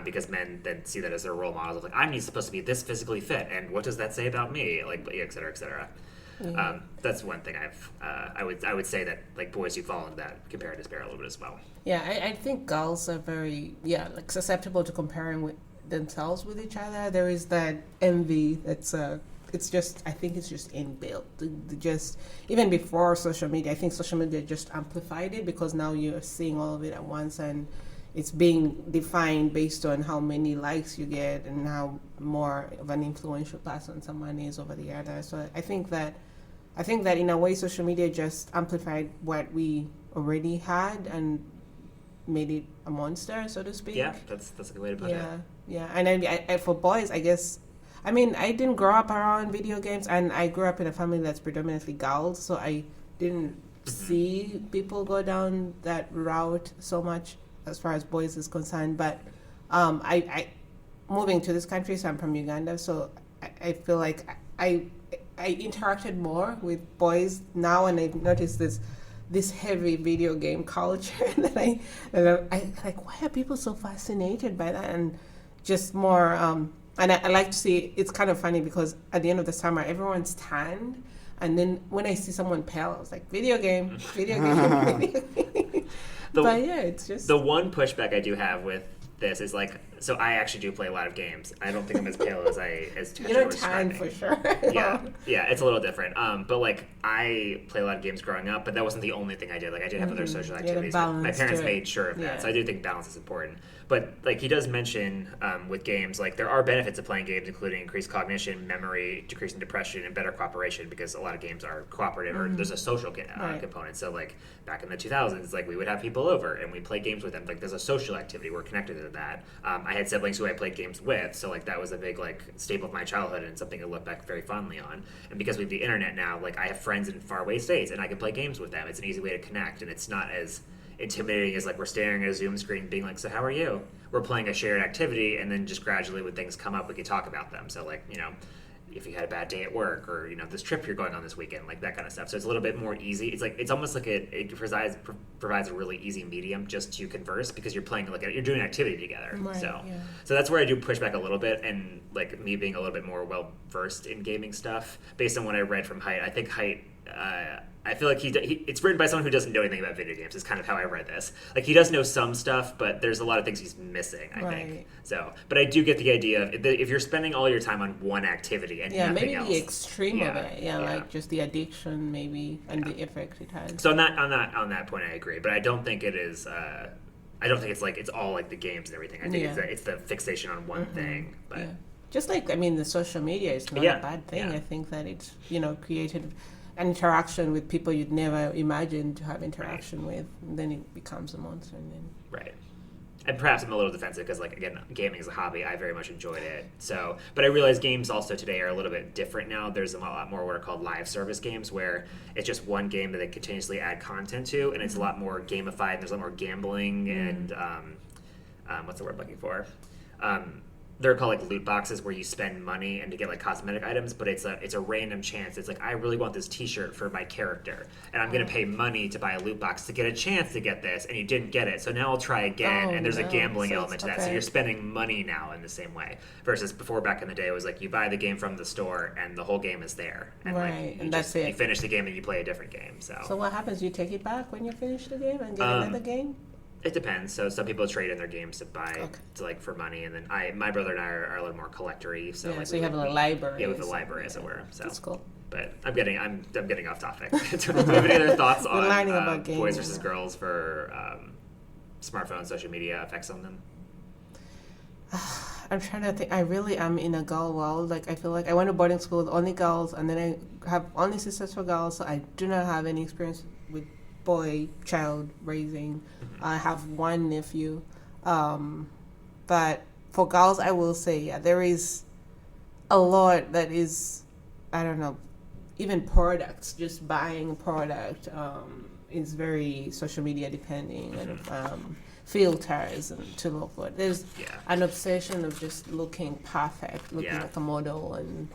because men then see that as their role models of like, I'm supposed to be this physically fit, and what does that say about me? Like, et cetera, et cetera. That's one thing I would say that like boys do fall into that compare despair a little bit as well. Yeah, I think girls are very like susceptible to comparing with themselves with each other. There is that envy that's it's just, I think it's just inbuilt. Just even before social media, I think social media just amplified it, because now you're seeing all of it at once, and it's being defined based on how many likes you get and how more of an influential person someone is over the other. So I think that in a way social media just amplified what we already had and made it a monster, so to speak. Yeah, that's a good way to put it. Yeah. And I for boys, I guess, I mean, I didn't grow up around video games, and I grew up in a family that's predominantly girls, so I didn't see people go down that route so much as far as boys is concerned. But I moving to this country, so I'm from Uganda, so I feel like I interacted more with boys now, and I've noticed this heavy video game culture that I like, why are people so fascinated by that? And just more and I like to see, it's kind of funny because at the end of the summer everyone's tanned, and then when I see someone pale, I was like, video game. But yeah, it's just the one pushback I do have with this is like, so I actually do play a lot of games. I don't think I'm as pale as You don't tan for sure. Yeah, it's a little different. But like I play a lot of games growing up, but that wasn't the only thing I did. Like I did have other social activities. My parents made sure of that, so I do think balance is important. But like he does mention with games, like there are benefits of playing games, including increased cognition, memory, decreasing depression, and better cooperation, because a lot of games are cooperative or there's a social component. So like back in the 2000s, like we would have people over and we play games with them. Like there's a social activity. We're connected to that. I had siblings who I played games with, so like that was a big like staple of my childhood and something I look back very fondly on. And because we have the internet now, like I have friends in faraway states and I can play games with them. It's an easy way to connect, and it's not as intimidating as like we're staring at a Zoom screen being like, so how are you? We're playing a shared activity, and then just gradually when things come up we can talk about them. So like, you know, if you had a bad day at work, or you know, this trip you're going on this weekend, like that kind of stuff. So it's a little bit more easy. It's like, it's almost like it provides a really easy medium just to converse, because you're playing like you're doing an activity together. Right, so yeah. so that's where I do push back a little bit, and like me being a little bit more well versed in gaming stuff based on what I read from Haidt. I think Haidt, I feel like it's written by someone who doesn't know anything about video games, is kind of how I read this. Like he does know some stuff, but there's a lot of things he's missing, I think. So, but I do get the idea of if you're spending all your time on one activity and nothing maybe else. The extreme of it, like just the addiction maybe and the effect it has. So on that point I agree, but I don't think it is. I don't think it's like it's all like the games and everything. I think it's the fixation on one thing. But just like, I mean, the social media is not a bad thing. I think that it's, you know, created an interaction with people you'd never imagine to have interaction with, and then it becomes a monster. And then and perhaps I'm a little defensive because, like, again, gaming is a hobby. I very much enjoyed it. So, but I realize games also today are a little bit different now. There's a lot more what are called live service games, where it's just one game that they continuously add content to, and it's a lot more gamified. And there's a lot more gambling and what's the word I'm looking for? They're called like loot boxes, where you spend money and to get like cosmetic items, but it's a random chance. It's like, I really want this T-shirt for my character, and I'm going to pay money to buy a loot box to get a chance to get this, and you didn't get it, so now I'll try again. And there's a gambling element to that. So you're spending money now in the same way, versus before, back in the day, it was like you buy the game from the store and the whole game is there, and like and that's it. You finish the game and you play a different game. So what happens? You take it back when you finish the game and get another game? It depends. So some people trade in their games to buy to like for money, and then my brother and I are a little more collector-y. So like so you have a library. Yeah, with a library, as it were. So that's cool. But I'm getting off topic. Do you have any other thoughts on boys versus girls for smartphone social media effects on them? I'm trying to think. I really am in a girl world. Like, I feel like I went to boarding school with only girls, and then I have only sisters for girls, so I do not have any experience with child raising. I have one nephew, but for girls, I will say there is a lot that is, I don't know, even products, just buying a product is very social media depending, and filters and to look for. There's an obsession of just looking perfect, looking like a model, and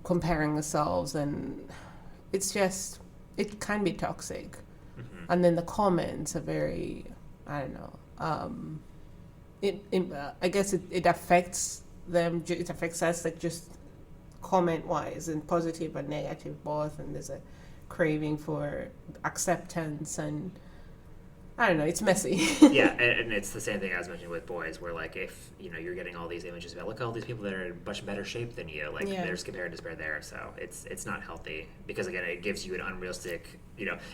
comparing ourselves, and it's just, it can be toxic. And then the comments are very, I don't know, I guess it affects them, it affects us, like just comment-wise, and positive and negative both, and there's a craving for acceptance, and I don't know, it's messy. And it's the same thing I was mentioning with boys, where like if you're getting all these images about, look at all these people that are in much better shape than you, like there's compare and despair there. So it's not healthy, because again, it gives you an unrealistic,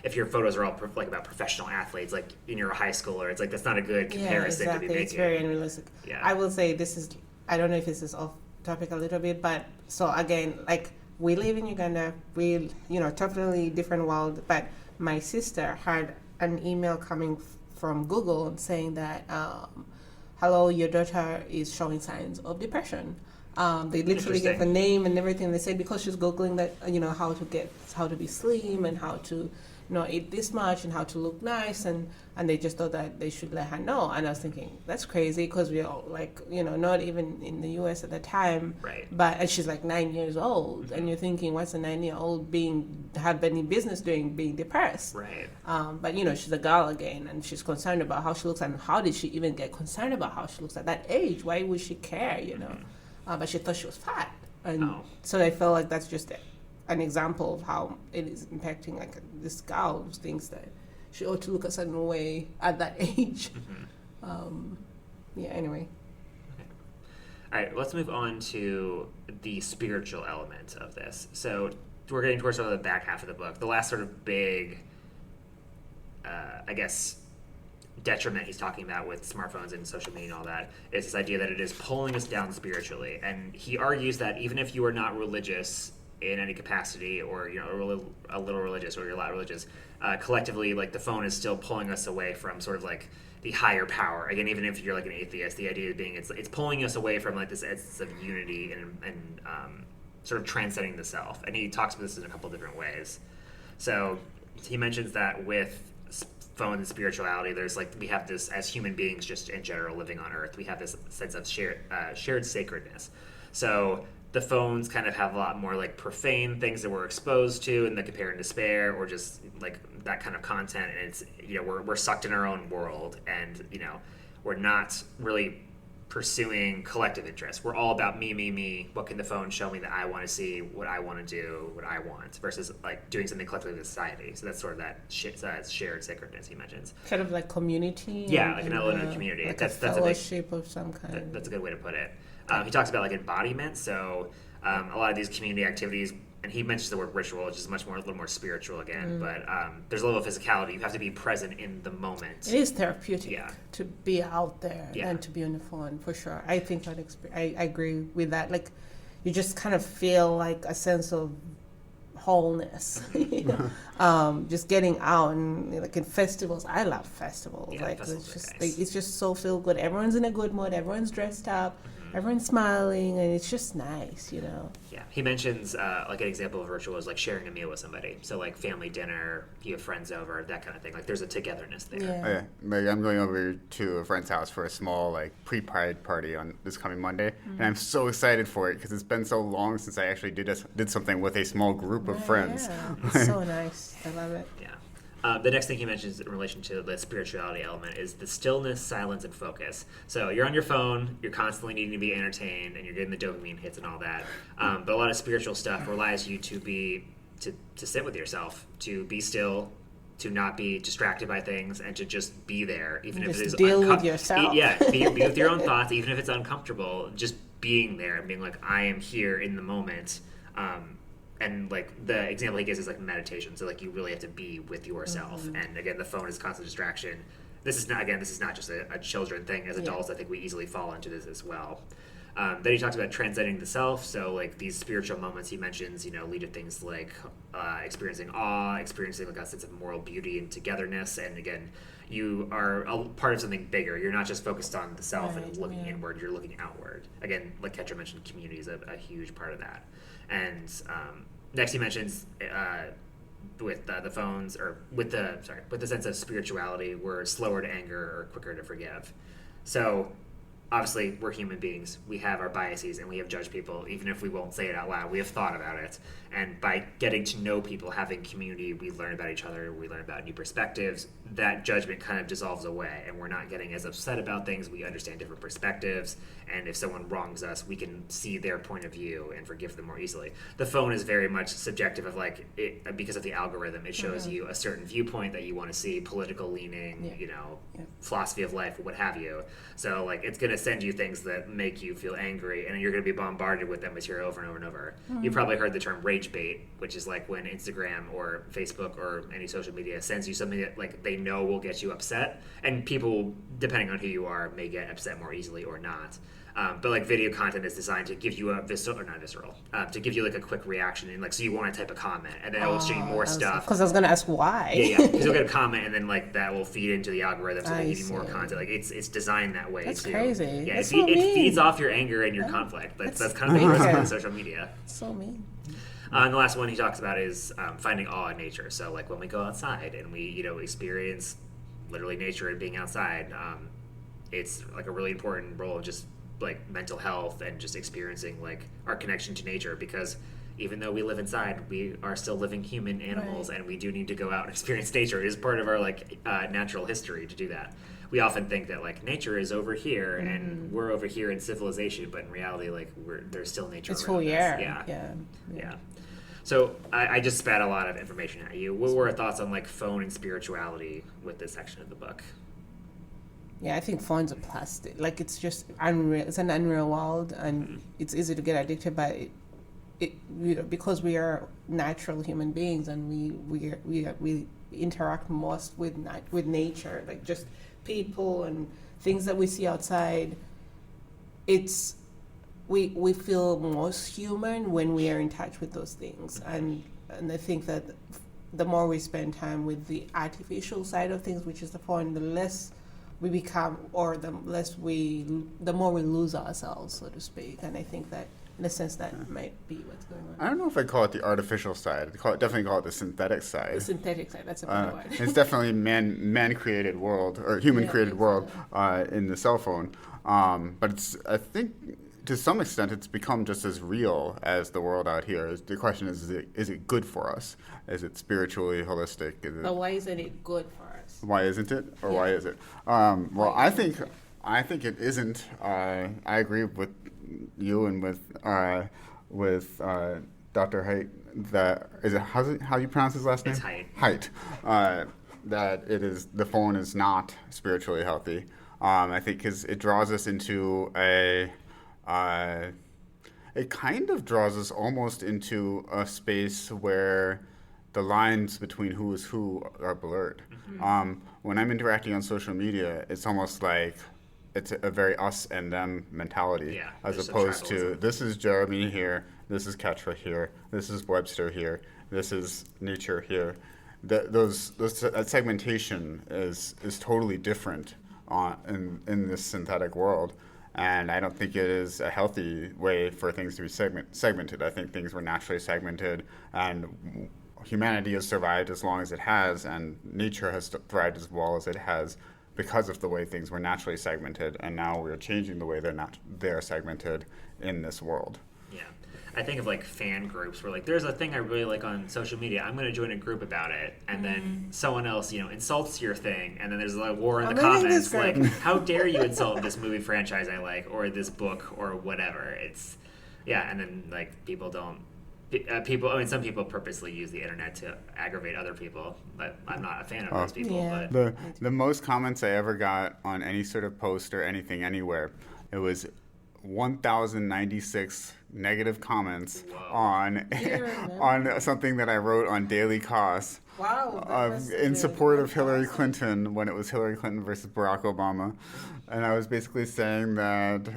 if your photos are all like about professional athletes, like in your high schooler, it's like that's not a good comparison to be making. It's very unrealistic. I will say this is, I don't know if this is off topic a little bit, but so again, like we live in Uganda, we totally different world, but my sister had an email coming from Google saying that, hello, your daughter is showing signs of depression. They literally gave the name and everything. They said because she's Googling that, how to be slim and how to not eat this much and how to look nice, and they just thought that they should let her know. And I was thinking, that's crazy, because we're all like, not even in the US at the time. Right. And she's like 9 years old, and you're thinking, what's a 9-year-old have any business doing, being depressed? Right. But she's a girl again, and she's concerned about how she looks, and how did she even get concerned about how she looks at that age? Why would she care? But she thought she was fat, and so I felt like that's just an example of how it is impacting like this girl who thinks that she ought to look a certain way at that age. yeah. Anyway. All right, let's move on to the spiritual element of this. So we're getting towards sort of the back half of the book. The last sort of big, I guess, detriment he's talking about with smartphones and social media and all that is this idea that it is pulling us down spiritually. And he argues that even if you are not religious in any capacity, or a little religious, or you're a lot religious, collectively, like, the phone is still pulling us away from sort of like the higher power. Again, even if you're like an atheist, the idea being it's pulling us away from like this essence of unity and sort of transcending the self. And he talks about this in a couple different ways. So he mentions that with phone and spirituality, there's like, we have this as human beings, just in general living on Earth, we have this sense of shared sacredness. So the phones kind of have a lot more like profane things that we're exposed to in the compare and despair, or just like that kind of content, and it's, we're sucked in our own world, and we're not really pursuing collective interests. We're all about me. What can the phone show me that I want to see, what I want to do, what I want, versus like doing something collectively with society. So that's sort of that shared sacredness he mentions. Kind of like community. Yeah, like an element of community. Like that's a fellowship of some kind. That's a good way to put it. He talks about like embodiment. So a lot of these community activities, and he mentions the word ritual, which is a little more spiritual again. But there's a level of physicality. You have to be present in the moment. It is therapeutic to be out there and to be on the phone, for sure. I think I agree with that. Like, you just kind of feel like a sense of wholeness. Just getting out, and like in festivals, I love festivals. Yeah, like festivals it's just nice. it's just so feel good. Everyone's in a good mood. Everyone's dressed up. Everyone's smiling, and it's just nice, Yeah, he mentions like an example of ritual is like sharing a meal with somebody. So like family dinner, you have friends over, that kind of thing. Like, there's a togetherness there. Yeah. Like, I'm going over to a friend's house for a small like pre-Pride party on this coming Monday, and I'm so excited for it because it's been so long since I actually did something with a small group of friends. Yeah, it's so nice. I love it. Yeah. The next thing he mentions in relation to the spirituality element is the stillness, silence, and focus. So you're on your phone, you're constantly needing to be entertained, and you're getting the dopamine hits and all that. But a lot of spiritual stuff relies you to sit with yourself, to be still, to not be distracted by things, and to just be there, even if it is deal with yourself. Be with your own thoughts, even if it's uncomfortable. Just being there and being like, I am here in the moment. And like the example he gives is like meditation. So like, you really have to be with yourself. And again, the phone is a constant distraction. This is not just a children thing. As adults, I think we easily fall into this as well. Then he talks about transcending the self. So like these spiritual moments he mentions, lead to things like experiencing awe, experiencing like a sense of moral beauty and togetherness. And again, you are a part of something bigger. You're not just focused on the self and looking inward. You're looking outward. Again, like Ketra mentioned, community is a huge part of that. And next he mentions with the phones, or with the sense of spirituality, we're slower to anger or quicker to forgive. So obviously, we're human beings. We have our biases, and we have judged people, even if we won't say it out loud. We have thought about it. And by getting to know people, having community, we learn about each other, we learn about new perspectives. That judgment kind of dissolves away, and we're not getting as upset about things. We understand different perspectives, and if someone wrongs us, we can see their point of view and forgive them more easily. The phone is very much subjective of because of the algorithm. It shows you a certain viewpoint that you want to see, political leaning, philosophy of life, what have you. So like, it's going to send you things that make you feel angry, and you're going to be bombarded with that material over and over and over. You've probably heard the term rage bait, which is like when Instagram or Facebook or any social media sends you something that like they know will get you upset, and people, depending on who you are, may get upset more easily or not. But like, video content is designed to give you to give you like a quick reaction, and like, so you want to type a comment, and then it will show you more stuff. Because I was going to ask why. Because you'll get a comment, and then like that will feed into the algorithm, so they give you more content. Like, it's designed that way. That's too. crazy. Yeah, That's it feeds off your anger and your conflict. That's kind of the principle of social media. So mean. And the last one he talks about is finding awe in nature. So like, when we go outside and we experience literally nature and being outside, it's like a really important role of just like mental health and just experiencing like our connection to nature, because even though we live inside, we are still living human animals, and we do need to go out and experience nature. It is part of our like natural history to do that. We often think that like nature is over here and we're over here in civilization, but in reality, like there's still nature. It's who we are. Yeah. So I just spat a lot of information at you. What were our thoughts on like phone and spirituality with this section of the book? Yeah, I think phones are plastic. Like, it's just unreal. It's an unreal world, and it's easy to get addicted by it. Because we are natural human beings, and we interact most with nature, like just people and things that we see outside. We feel most human when we are in touch with those things, and I think that the more we spend time with the artificial side of things, which is the phone, the less we become, or the more we lose ourselves, so to speak. And I think that, in a sense, that might be what's going on. I don't know if I call it the artificial side. Definitely call it the synthetic side. The synthetic side, that's a better word. It's definitely man-created world, or human-created world in the cell phone. But I think, to some extent, it's become just as real as the world out here. The question is it good for us? Is it spiritually holistic? But why isn't it good for us? Why isn't it? Or why is it? Well, I think it isn't. I agree with you and with Dr. Haidt. That is it. How you pronounce his last name? It's Haidt. Haidt. That the phone is not spiritually healthy. I think because it draws us into it kind of draws us almost into a space where the lines between who is who are blurred. When I'm interacting on social media, it's almost like it's a very us and them mentality, as opposed to this is Jeremy here, this is Ketra here, this is Webster here, this is nature here. That segmentation is totally different in this synthetic world. And I don't think it is a healthy way for things to be segmented. I think things were naturally segmented, and humanity has survived as long as it has, and nature has thrived as well as it has because of the way things were naturally segmented. And now we're changing the way they're segmented in this world. Yeah. I think of like fan groups where like there's a thing I really like on social media. I'm going to join a group about it, and then someone else, insults your thing, and then there's a war in the comments like, how dare you insult this movie franchise I like, or this book, or whatever. It's and then like people don't. Some people purposely use the internet to aggravate other people, but I'm not a fan of those people. Yeah. But The most comments I ever got on any sort of post or anything anywhere, it was 1,096 negative comments on something that I wrote on Daily Kos. Wow. In support of Hillary Clinton when it was Hillary Clinton versus Barack Obama. And I was basically saying that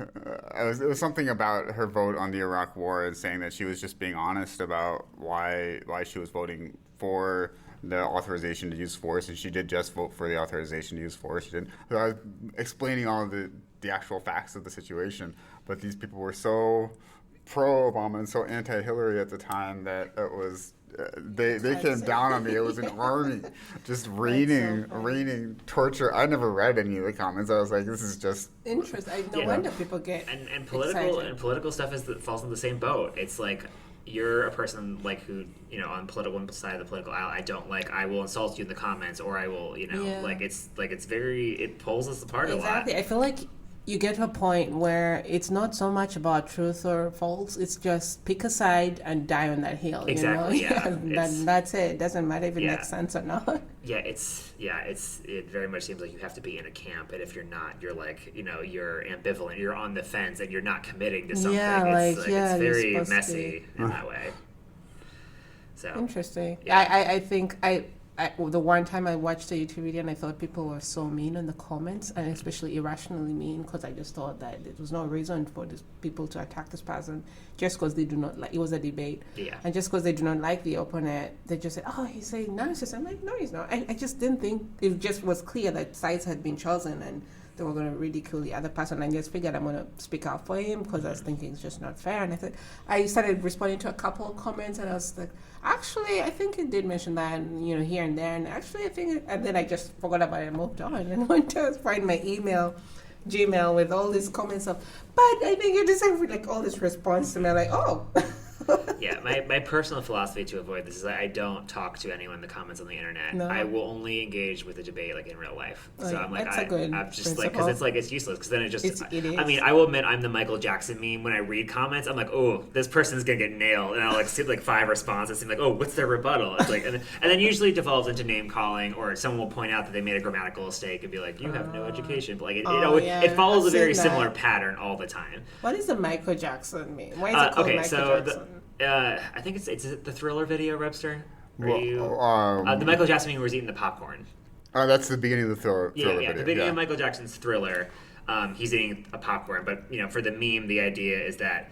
it was something about her vote on the Iraq War, and saying that she was just being honest about why she was voting for the authorization to use force, and she did just vote for the authorization to use force. She didn't. So I was explaining all of the actual facts of the situation, but these people were so pro-Obama and so anti-Hillary at the time that it was they came down on me. It was an army just raining torture. I never read any of the comments. I was like, this is just interesting. No wonder people get and political stuff falls in the same boat. It's like, you're a person like who on one side of the political aisle I don't like, I will insult you in the comments, or I will it pulls us apart a lot. Exactly. I feel like you get to a point where it's not so much about truth or false. It's just pick a side and die on that hill. Exactly. That's it. It doesn't matter if it makes sense or not. It very much seems like you have to be in a camp, and if you're not, you're like, you're ambivalent, you're on the fence, and you're not committing to something. It's very messy in that way. So interesting. I think the one time I watched the YouTube video and I thought people were so mean in the comments, and especially irrationally mean, because I just thought that there was no reason for these people to attack this person just because they do not like. It was a debate, and just because they do not like the opponent, they just said, "Oh, he's saying nonsense." I'm like, no, he's not. I just didn't think it just was clear that sides had been chosen and they were going to ridicule the other person. I just figured I'm going to speak out for him because I was thinking it's just not fair. And I started responding to a couple of comments, and I was like, actually, I think it did mention that, here and there. And actually, I think, and then I just forgot about it and moved on and went to find my Gmail with all these comments of, but I think you deserve like all this response to me. I'm like, oh, Yeah, my personal philosophy to avoid this is I don't talk to anyone in the comments on the internet. No. I will only engage with the debate like in real life. So I'm like, that's a good I'm just principle. like, because it's like it's useless. Because then it just, It is. I mean, I will admit I'm the Michael Jackson meme. When I read comments, I'm like, oh, this person's gonna get nailed, and I'll like see like 5 responses, and like, oh, what's their rebuttal? It's like, and then usually it devolves into name calling, or someone will point out that they made a grammatical mistake and be like, you have no education. But like, it follows a very similar pattern all the time. What is the Michael Jackson meme? Why is it called Michael Jackson? I think it's the Thriller video, Webster. Well, the Michael Jackson where he's eating the popcorn. That's the beginning of the thriller video. The beginning of Michael Jackson's Thriller. He's eating a popcorn, but for the meme, the idea is that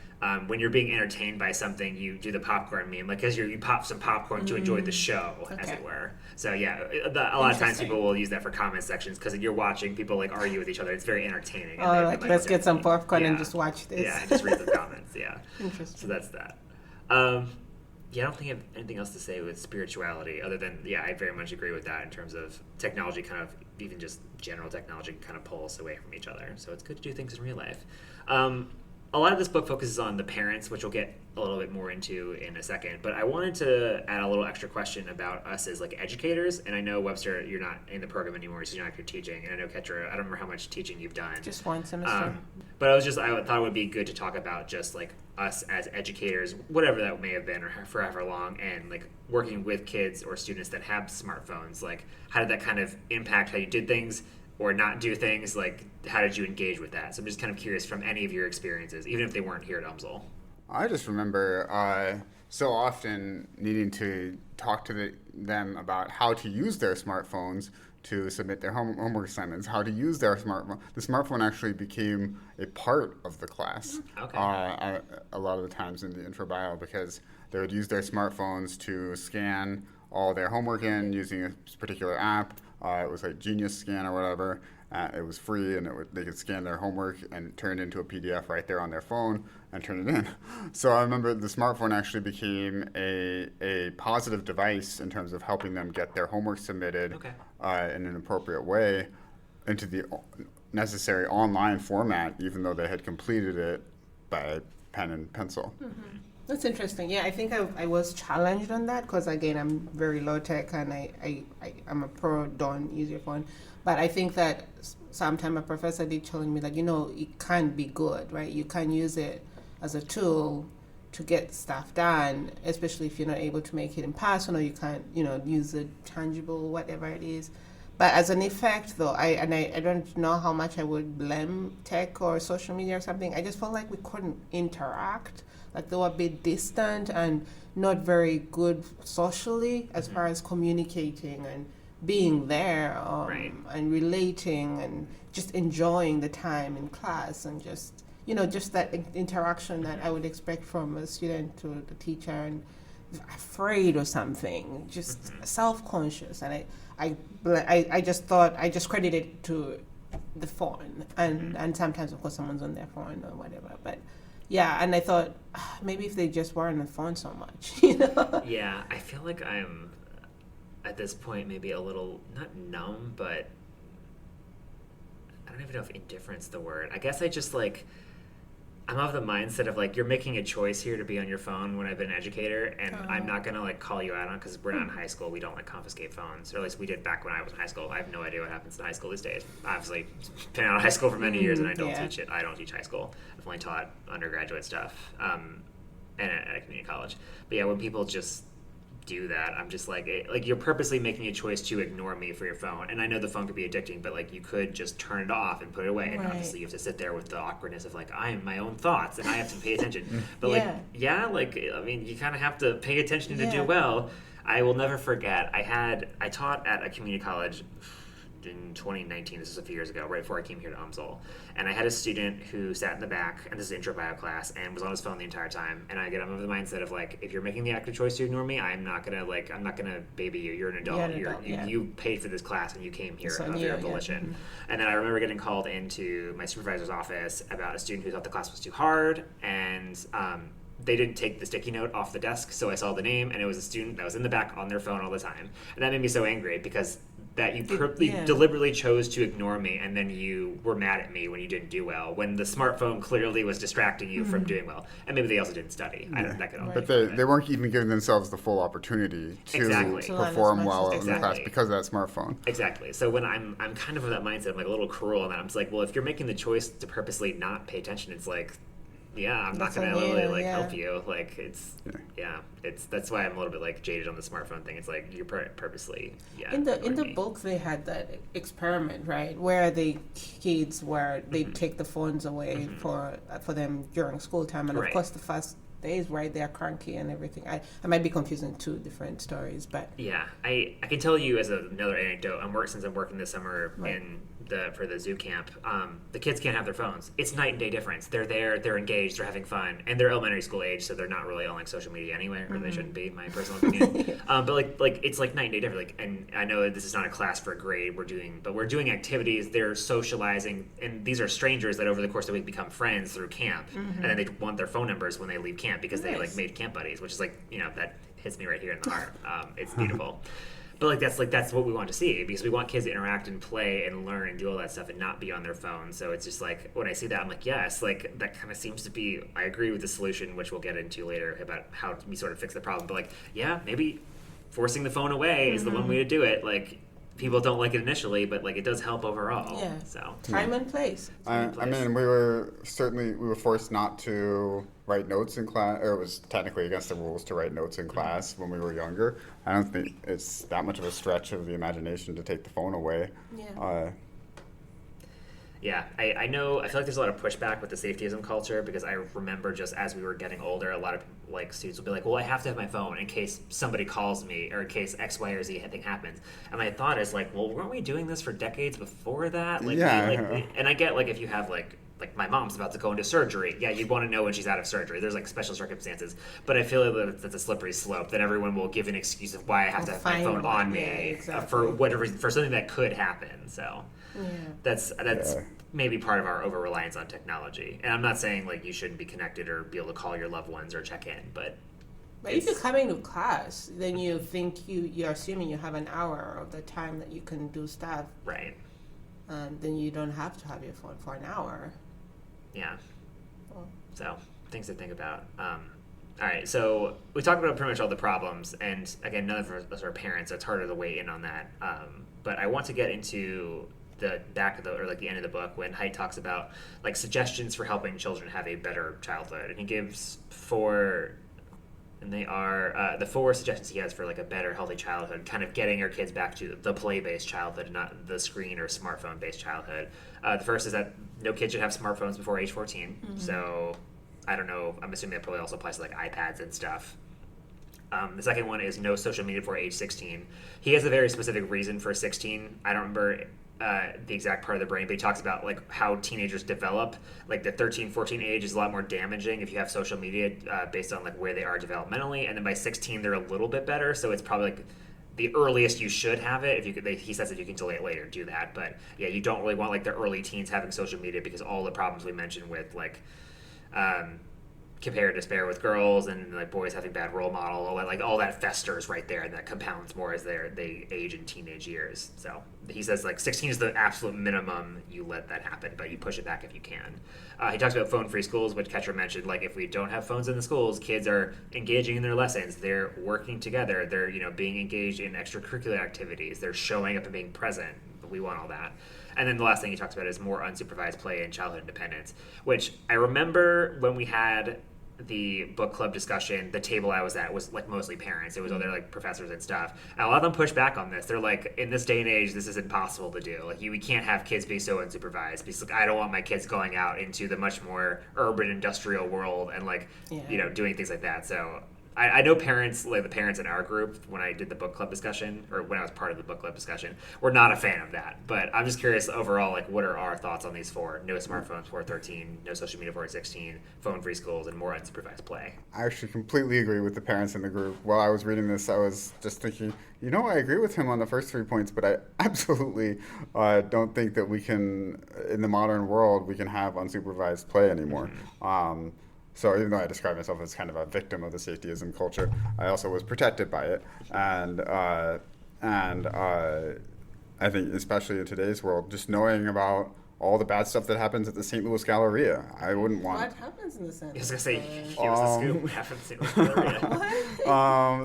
when you're being entertained by something, you do the popcorn meme, like because you pop some popcorn to enjoy the show, as it were. So a lot of times people will use that for comment sections because you're watching people like argue with each other. It's very entertaining. Let's get some popcorn and just watch this. Yeah, just read the comments. Yeah, interesting. So that's that. I don't think I have anything else to say with spirituality other than, I very much agree with that in terms of technology kind of, even just general technology kind of pull us away from each other. So it's good to do things in real life. A lot of this book focuses on the parents, which we'll get a little bit more into in a second. But I wanted to add a little extra question about us as like educators. And I know, Webster, you're not in the program anymore, so you're not teaching. And I know, Ketra, I don't remember how much teaching you've done. Just one semester. But I thought it would be good to talk about just like us as educators, whatever that may have been or for however long, and like working with kids or students that have smartphones. Like, how did that kind of impact how you did things or not do things? Like, how did you engage with that? So I'm just kind of curious from any of your experiences, even if they weren't here at UMSL. I just remember so often needing to talk to them about how to use their smartphones to submit their homework assignments, how to use their smartphone. The smartphone actually became a part of the class a lot of the times in the intro bio, because they would use their smartphones to scan all their homework in using a particular app. It was like Genius Scan or whatever. It was free, and they could scan their homework and turn it into a PDF right there on their phone and turn it in. So I remember the smartphone actually became a positive device in terms of helping them get their homework submitted in an appropriate way into the necessary online format, even though they had completed it by pen and pencil. Mm-hmm. That's interesting. Yeah, I think I was challenged on that because, again, I'm very low tech and I'm a pro, don't use your phone. But I think that sometime a professor did tell me that, it can be good, right? You can use it as a tool to get stuff done, especially if you're not able to make it in person or you can't, use a tangible, whatever it is. But as an effect, though, I don't know how much I would blame tech or social media or something. I just felt like we couldn't interact. Like they were a bit distant and not very good socially as far as communicating and being there and relating and just enjoying the time in class and just that interaction that I would expect from a student to the teacher, and afraid or something, just self-conscious. And I just thought I just credited it to the phone and sometimes of course someone's on their phone or whatever, but yeah, and I thought maybe if they just weren't on the phone so much, Yeah, I feel like I'm at this point maybe a little not numb, but I don't even know if indifferent's the word. I guess I just like I'm of the mindset of like you're making a choice here to be on your phone when I've been an educator, and I'm not gonna like call you out on because we're not in high school. We don't like confiscate phones, or at least we did back when I was in high school. I have no idea what happens in high school these days. Obviously, been out of high school for many years, and I don't teach it. I don't teach high school. I've only taught undergraduate stuff, and at a community college. But yeah, when people just do that, I'm just like you're purposely making a choice to ignore me for your phone. And I know the phone could be addicting, but like you could just turn it off and put it away. And obviously you have to sit there with the awkwardness of like I am my own thoughts and I have to pay attention. But I mean, you kind of have to pay attention to do well. I will never forget. I taught at a community college in 2019, this was a few years ago, right before I came here to UMSL, and I had a student who sat in the back, and this is intro bio class, and was on his phone the entire time. And I'm of the mindset of like, if you're making the active choice to ignore me, I'm not gonna baby you. You're an adult. You paid for this class, and you came here of your volition. And then I remember getting called into my supervisor's office about a student who thought the class was too hard, and they didn't take the sticky note off the desk, so I saw the name, and it was a student that was in the back on their phone all the time. And that made me so angry because that you deliberately chose to ignore me, and then you were mad at me when you didn't do well, when the smartphone clearly was distracting you from doing well. And maybe they also didn't study. I don't know, that could all But they weren't even giving themselves the full opportunity to perform well in the class because of that smartphone. Exactly. So when I'm kind of in that mindset, I'm like a little cruel, and I'm just like, well, if you're making the choice to purposely not pay attention, it's like, yeah, I'm not going to really help you. Like that's why I'm a little bit like jaded on the smartphone thing. It's like you're purposely In the books they had that experiment, right, where the kids they take the phones away for them during school time, and of course the first days, right, they're cranky and everything. I might be confusing two different stories, but I can tell you as another anecdote. Since I'm working this summer for the zoo camp, the kids can't have their phones. It's night and day difference. They're there, they're engaged, they're having fun, and they're elementary school age, so they're not really on like social media anyway, or they shouldn't be, my personal opinion. But like it's like night and day difference. Like, and I know this is not a class for a grade we're doing activities. They're socializing, and these are strangers that over the course of the week become friends through camp, and then they want their phone numbers when they leave camp because they like made camp buddies, which is like, that hits me right here in the heart. It's beautiful. But that's what we want to see, because we want kids to interact and play and learn and do all that stuff and not be on their phone. So it's just like, when I see that, I'm like, yes, like that kind of seems to be, I agree with the solution, which we'll get into later about how we sort of fix the problem. But like, yeah, maybe forcing the phone away is the one way to do it. Like, people don't like it initially, but like it does help overall. Yeah. So time and place. I mean, we were forced not to write notes in class, or it was technically against the rules to write notes in class when we were younger. I don't think it's that much of a stretch of the imagination to take the phone away. I know. I feel like there's a lot of pushback with the safetyism culture, because I remember just as we were getting older, a lot of like students would be like, well, I have to have my phone in case somebody calls me or in case X, Y, or Z thing happens. And my thought is like, well, weren't we doing this for decades before that? And I get like if you have like my mom's about to go into surgery, you'd want to know when she's out of surgery. There's like special circumstances, but I feel like that's a slippery slope, that everyone will give an excuse of why I have to have my phone on me for something that could happen. So that's maybe part of our over reliance on technology. And I'm not saying like you shouldn't be connected or be able to call your loved ones or check in, but if you're coming to class, then you think you're assuming you have an hour of the time that you can do stuff, right? And then you don't have to have your phone for an hour. Yeah. So things to think about. All right, so we talked about pretty much all the problems, and again, none of us are parents, so it's harder to weigh in on that. But I want to get into the back of the end of the book, when Haidt talks about like suggestions for helping children have a better childhood, and he gives four, and they are the four suggestions he has for like a better, healthy childhood, kind of getting our kids back to the play-based childhood, not the screen or smartphone-based childhood. The first is that no kid should have smartphones before age 14. So I don't know, I'm assuming that probably also applies to like iPads and stuff. The second one is no social media before age 16. He has a very specific reason for 16. I don't remember the exact part of the brain, but he talks about like how teenagers develop. Like the 13, 14 age is a lot more damaging if you have social media based on like where they are developmentally, and then by 16 they're a little bit better. So it's probably like the earliest you should have it. If you could, he says if you can delay it later, do that. But yeah, you don't really want like the early teens having social media, because all the problems we mentioned with like compare and despair with girls, and like boys having bad role model, all that festers right there, and that compounds more as they age in teenage years. So he says like 16 is the absolute minimum you let that happen, but you push it back if you can. He talks about phone-free schools, which Ketra mentioned. Like if we don't have phones in the schools, kids are engaging in their lessons, they're working together, they're being engaged in extracurricular activities, they're showing up and being present. We want all that. And then the last thing he talks about is more unsupervised play and childhood independence, which I remember when we had the book club discussion, the table I was at was like mostly parents. It was other like professors and stuff. And a lot of them push back on this. They're like, in this day and age, this is impossible to do. Like we can't have kids be so unsupervised, because like, I don't want my kids going out into the much more urban industrial world and like, doing things like that. So I know parents, like the parents in our group, when I did the book club discussion, or when I was part of the book club discussion, were not a fan of that. But I'm just curious overall, like, what are our thoughts on these four? No smartphones before 13, no social media before 16, phone-free schools, and more unsupervised play. I actually completely agree with the parents in the group. While I was reading this, I was just thinking, I agree with him on the first 3 points, but I absolutely don't think that we can, in the modern world, we can have unsupervised play anymore. So even though I describe myself as kind of a victim of the safetyism culture, I also was protected by it. And I think especially in today's world, just knowing about all the bad stuff that happens at the St. Louis Galleria, I wouldn't want. What happens in the St. I was Louis? gonna say, give us the scoop. What happened to St. Louis Galleria?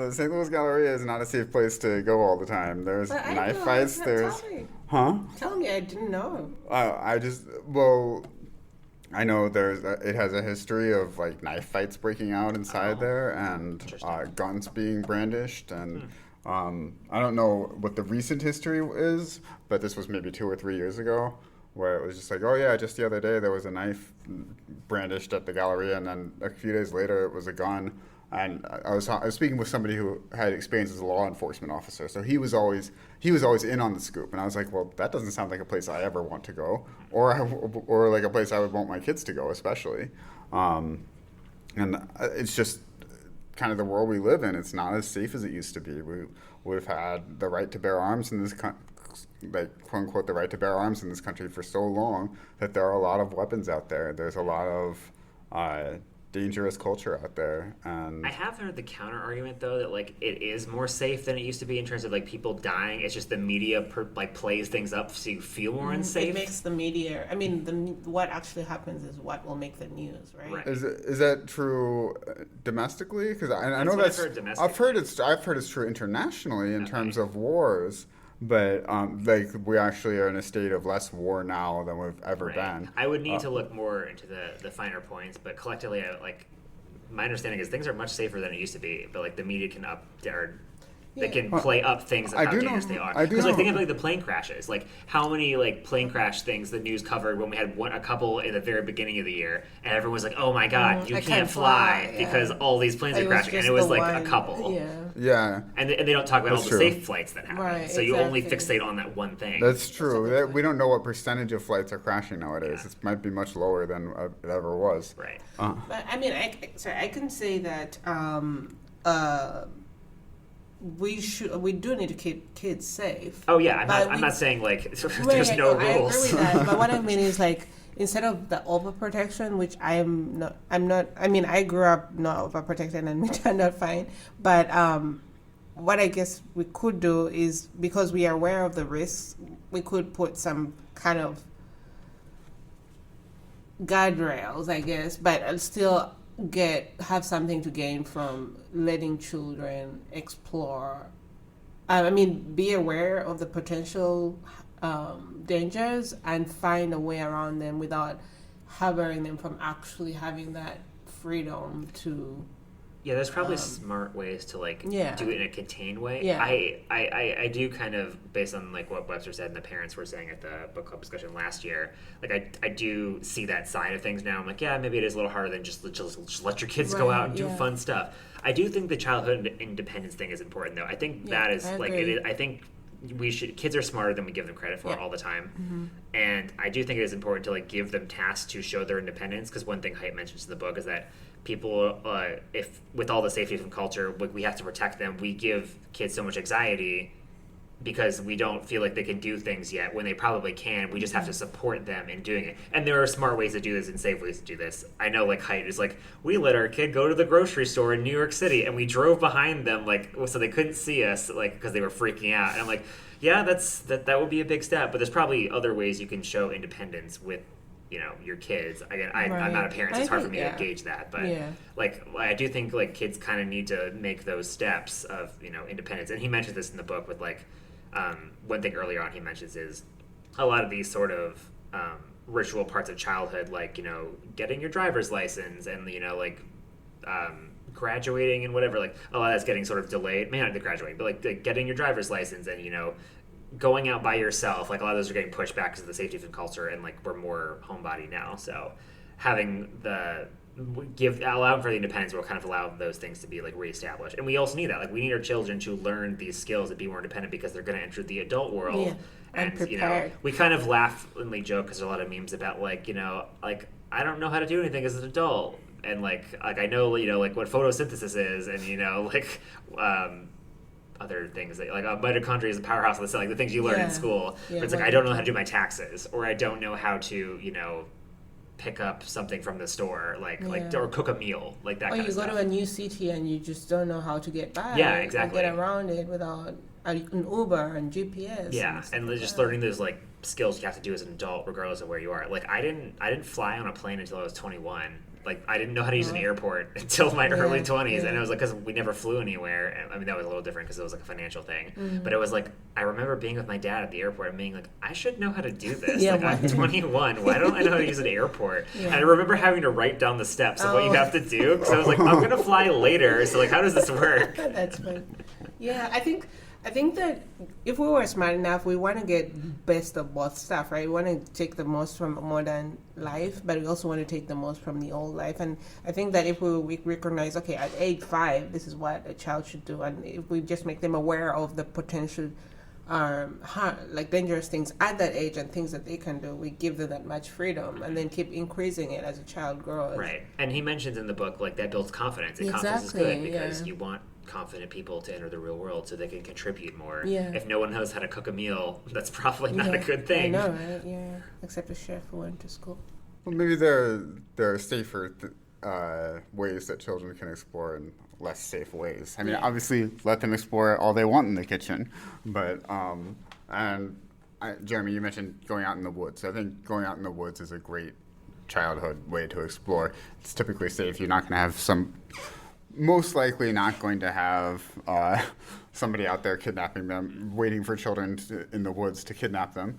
The St. Louis Galleria is not a safe place to go all the time. There's But I knife know, fights. tell There's, me. huh? Tell me, I didn't know. I know it has a history of like knife fights breaking out inside there and guns being brandished and. I don't know what the recent history is, but this was maybe 2 or 3 years ago, where it was just like, oh yeah, just the other day there was a knife brandished at the Galleria, and then a few days later it was a gun. And I was speaking with somebody who had experience as a law enforcement officer, so he was always in on the scoop, and I was like, well, that doesn't sound like a place I ever want to go, or like a place I would want my kids to go, especially. And it's just kind of the world we live in. It's not as safe as it used to be. We've had the right to bear arms in this like quote unquote the right to bear arms in this country for so long that there are a lot of weapons out there. There's a lot of dangerous culture out there. And I have heard the counter argument though that like it is more safe than it used to be in terms of like people dying. It's just the media like plays things up so you feel more unsafe. It makes the media. I mean, what actually happens is what will make the news, right? Is that true domestically? Because I know that's that's I've heard I've heard it's true internationally in terms of wars. But like we actually are in a state of less war now than we've ever been. I would need to look more into the finer points, but collectively, my understanding is things are much safer than it used to be. But like the media can they can play up things of how dangerous they are. Because like think of like the plane crashes. Like how many like plane crash things the news covered when we had a couple in the very beginning of the year, and everyone was like, "Oh my God, you can't fly because all these planes are crashing," and it was like a couple. Yeah. And they don't talk about all the safe flights that happen. Right, so you only fixate on that one thing. That's true. We don't know what percentage of flights are crashing nowadays. Yeah. It might be much lower than it ever was. Right. But I mean, I can say that we do need to keep kids safe. Oh yeah, I'm not saying like there's no rules. I agree with that, but what I mean is like instead of the overprotection, which I'm not. I mean, I grew up not overprotected and we turned out fine. But what I guess we could do is because we are aware of the risks, we could put some kind of guardrails, I guess, but still have something to gain from letting children explore. I mean, be aware of the potential dangers and find a way around them without hampering them from actually having that freedom to. Yeah, there's probably smart ways to like do it in a contained way. Yeah. I do kind of, based on like what Webster said and the parents were saying at the book club discussion last year, like I do see that side of things now. I'm like, yeah, maybe it is a little harder than just let your kids go out and do fun stuff. I do think the childhood independence thing is important though. I think that is like it is, I think kids are smarter than we give them credit for all the time. Mm-hmm. And I do think it is important to like give them tasks to show their independence, because one thing Haidt mentions in the book is that people, if with all the safety from culture, like we have to protect them, we give kids so much anxiety because we don't feel like they can do things yet when they probably can. We just have to support them in doing it. And there are smart ways to do this and safe ways to do this. I know like Haidt is like, we let our kid go to the grocery store in New York City and we drove behind them like so they couldn't see us like because they were freaking out. And I'm like, yeah, that would be a big step, but there's probably other ways you can show independence with your kids. Again, I'm not a parent, so it's hard for me to gauge that. But like, I do think like kids kind of need to make those steps of independence. And he mentions this in the book with like one thing earlier on he mentions is a lot of these sort of ritual parts of childhood, like getting your driver's license and like graduating and whatever. Like a lot of that's getting sort of delayed. Maybe not the graduating, but like getting your driver's license and going out by yourself, like a lot of those are getting pushed back because of the safety from culture, and like we're more homebody now. So having allowing for the independence will kind of allow those things to be like reestablished. And we also need that. Like we need our children to learn these skills and be more independent because they're going to enter the adult world. Yeah. And we kind of laughingly joke because there's a lot of memes about like like I don't know how to do anything as an adult, and like I know like what photosynthesis is, and like other things that, like mitochondria is a powerhouse of the cell, like the things you learn in school. But it's like I don't know how to do my taxes, or I don't know how to pick up something from the store, like Yeah. or cook a meal, like that Or kind you of go stuff. to a new city and you just don't know how to get by. Yeah, Or exactly. get around it without an Uber and GPS. Yeah, stuff and like just that. learning those like skills you have to do as an adult, regardless of where you are. Like I didn't fly on a plane until I was 21. Like I didn't know how to use an airport until my early 20s, and yeah. it was like because we never flew anywhere. And, I mean that was a little different because it was like a financial thing. Mm-hmm. But it was like I remember being with my dad at the airport and being like, I should know how to do this. Yeah, like I'm why? 21. Why don't I know how to use an airport? Yeah. And I remember having to write down the steps of what you Oh. have to do because I was like, I'm gonna fly later, so like how does this work? That's fun. Yeah, I think that if we were smart enough, we want to get best of both stuff, right? We want to take the most from modern life, but we also want to take the most from the old life. And I think that if we recognize, okay, at age 5, this is what a child should do, and if we just make them aware of the potential, like dangerous things at that age and things that they can do, we give them that much freedom, and then keep increasing it as a child grows. Right. And he mentions in the book like that builds confidence. And confidence is Exactly, good because yeah. you want confident people to enter the real world so they can contribute more. Yeah. If no one knows how to cook a meal, that's probably not a Yeah, good thing. I know, right? Yeah, except a chef who went to school. Well, maybe there are safer ways that children can explore and less safe ways. I mean, Yeah. obviously, let them explore all they want in the kitchen, but Jeremy, you mentioned going out in the woods. I think going out in the woods is a great childhood way to explore. It's typically safe. You're not going to have most likely not going to have somebody out there kidnapping them, waiting for children in the woods to kidnap them.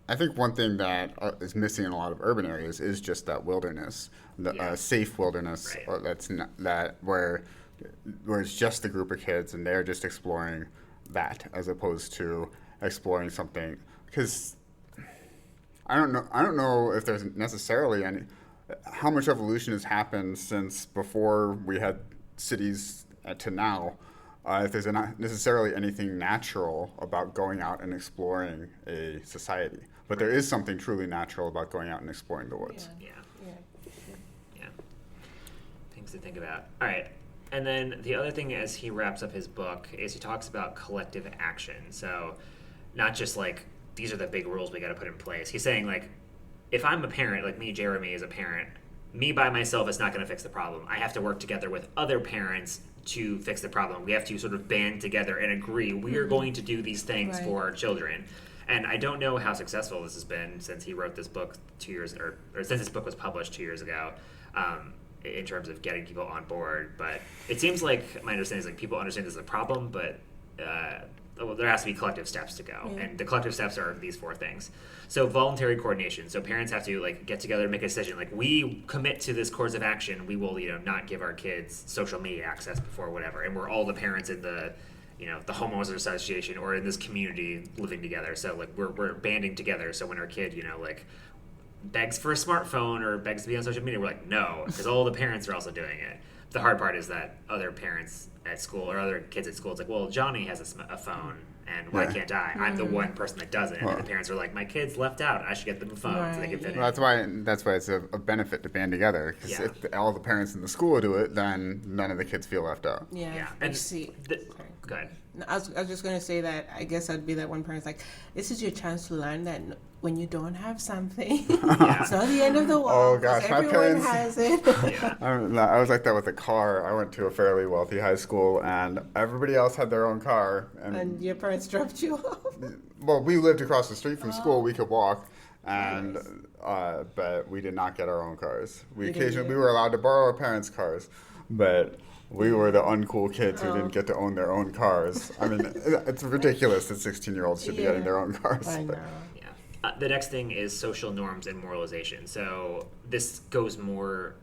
I think one thing that is missing in a lot of urban areas is just that wilderness, the safe wilderness. Right. That's not, that where it's just a group of kids and they're just exploring that as opposed to exploring something. Because I don't know if there's necessarily how much evolution has happened since before we had cities to now. If there's not necessarily anything natural about going out and exploring a society. But there is something truly natural about going out and exploring the woods. Yeah. Yeah. Things to think about. All right. And then the other thing as he wraps up his book is he talks about collective action. So not just like, these are the big rules we got to put in place. He's saying like, if I'm a parent, like me, Jeremy, as a parent, me by myself is not going to fix the problem. I have to work together with other parents to fix the problem. We have to sort of band together and agree we are going to do these things Right. for our children. And I don't know how successful this has been since he wrote this book 2 years, or since this book was published 2 years ago, in terms of getting people on board. But it seems like my understanding is like people understand this is a problem, but there has to be collective steps to go. Yeah. And the collective steps are these 4 things. So voluntary coordination. So parents have to like get together and make a decision. Like we commit to this course of action. We will, not give our kids social media access before whatever. And we're all the parents in the, the homeowners association or in this community living together. So like we're banding together. So when our kid, like begs for a smartphone or begs to be on social media, we're like, no, because all the parents are also doing it. The hard part is that other parents at school or other kids at school, it's like, well, Johnny has a phone, and why can't I? I'm the one person that doesn't. And the parents are like, my kid's left out. I should get them a phone so they can fit in. Well, that's why it's a benefit to band together. Because if all the parents in the school do it, then none of the kids feel left out. Yeah. And I see. go ahead. No, I was just going to say that I guess I'd be that one parent's like, this is your chance to learn that when you don't have something, it's not the end of the world. Oh, gosh, my everyone parents- has it. Yeah. I was like that with a car. I went to a fairly wealthy high school, and everybody else had their own car. And your parents dropped you off. Well, we lived across the street from school. We could walk, and but we did not get our own cars. We were allowed to borrow our parents' cars, but we were the uncool kids who didn't get to own their own cars. I mean, it's ridiculous that 16-year-olds should be getting their own cars. I know. Yeah. The next thing is social norms and moralization. So this goes more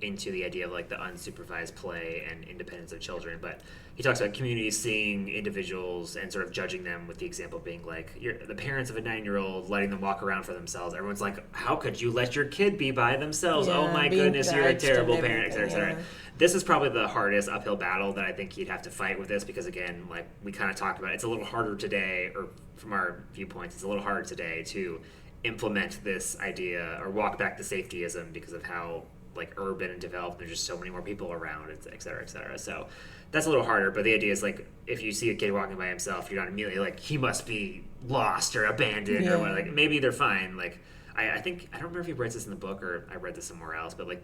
into the idea of like the unsupervised play and independence of children, but he talks about communities seeing individuals and sort of judging them with the example being like you're the parents of a 9-year-old letting them walk around for themselves. Everyone's like, how could you let your kid be by themselves? Oh my goodness, you're a terrible parent, etc., etc. This is probably the hardest uphill battle that I think you'd have to fight with this because again, like we kind of talked about, it's a little harder today, or from our viewpoints, it's a little harder today to implement this idea or walk back the safetyism because of how like urban and developed. There's just so many more people around, et cetera, et cetera. So that's a little harder. But the idea is like if you see a kid walking by himself, you're not immediately like he must be lost or abandoned or what. Like maybe they're fine. Like I think I don't remember if he writes this in the book or I read this somewhere else, but like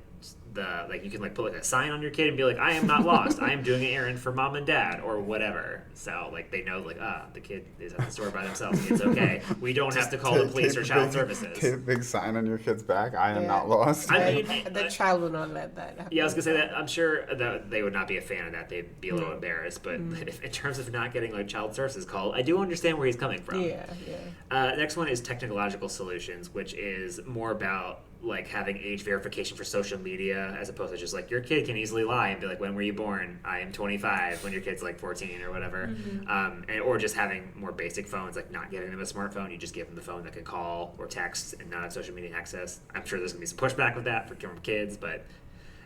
you can like put like a sign on your kid and be like, I am not lost. I am doing an errand for mom and dad or whatever. So like they know like the kid is at the store by themselves. It's okay. We don't have to call the police or child services. Take a big sign on your kid's back. I am not lost. I mean, the child would not let that happen. Yeah, I was gonna say that. I'm sure that they would not be a fan of that. They'd be a little embarrassed. But if, in terms of not getting like child services called, I do understand where he's coming from. Yeah. Next one is technological solutions, which is more about like having age verification for social media as opposed to just like your kid can easily lie and be like, when were you born? I am 25 when your kid's like 14 or whatever. Or just having more basic phones, like not giving them a smartphone. You just give them the phone that can call or text and not have social media access. I'm sure there's gonna be some pushback with that from kids, but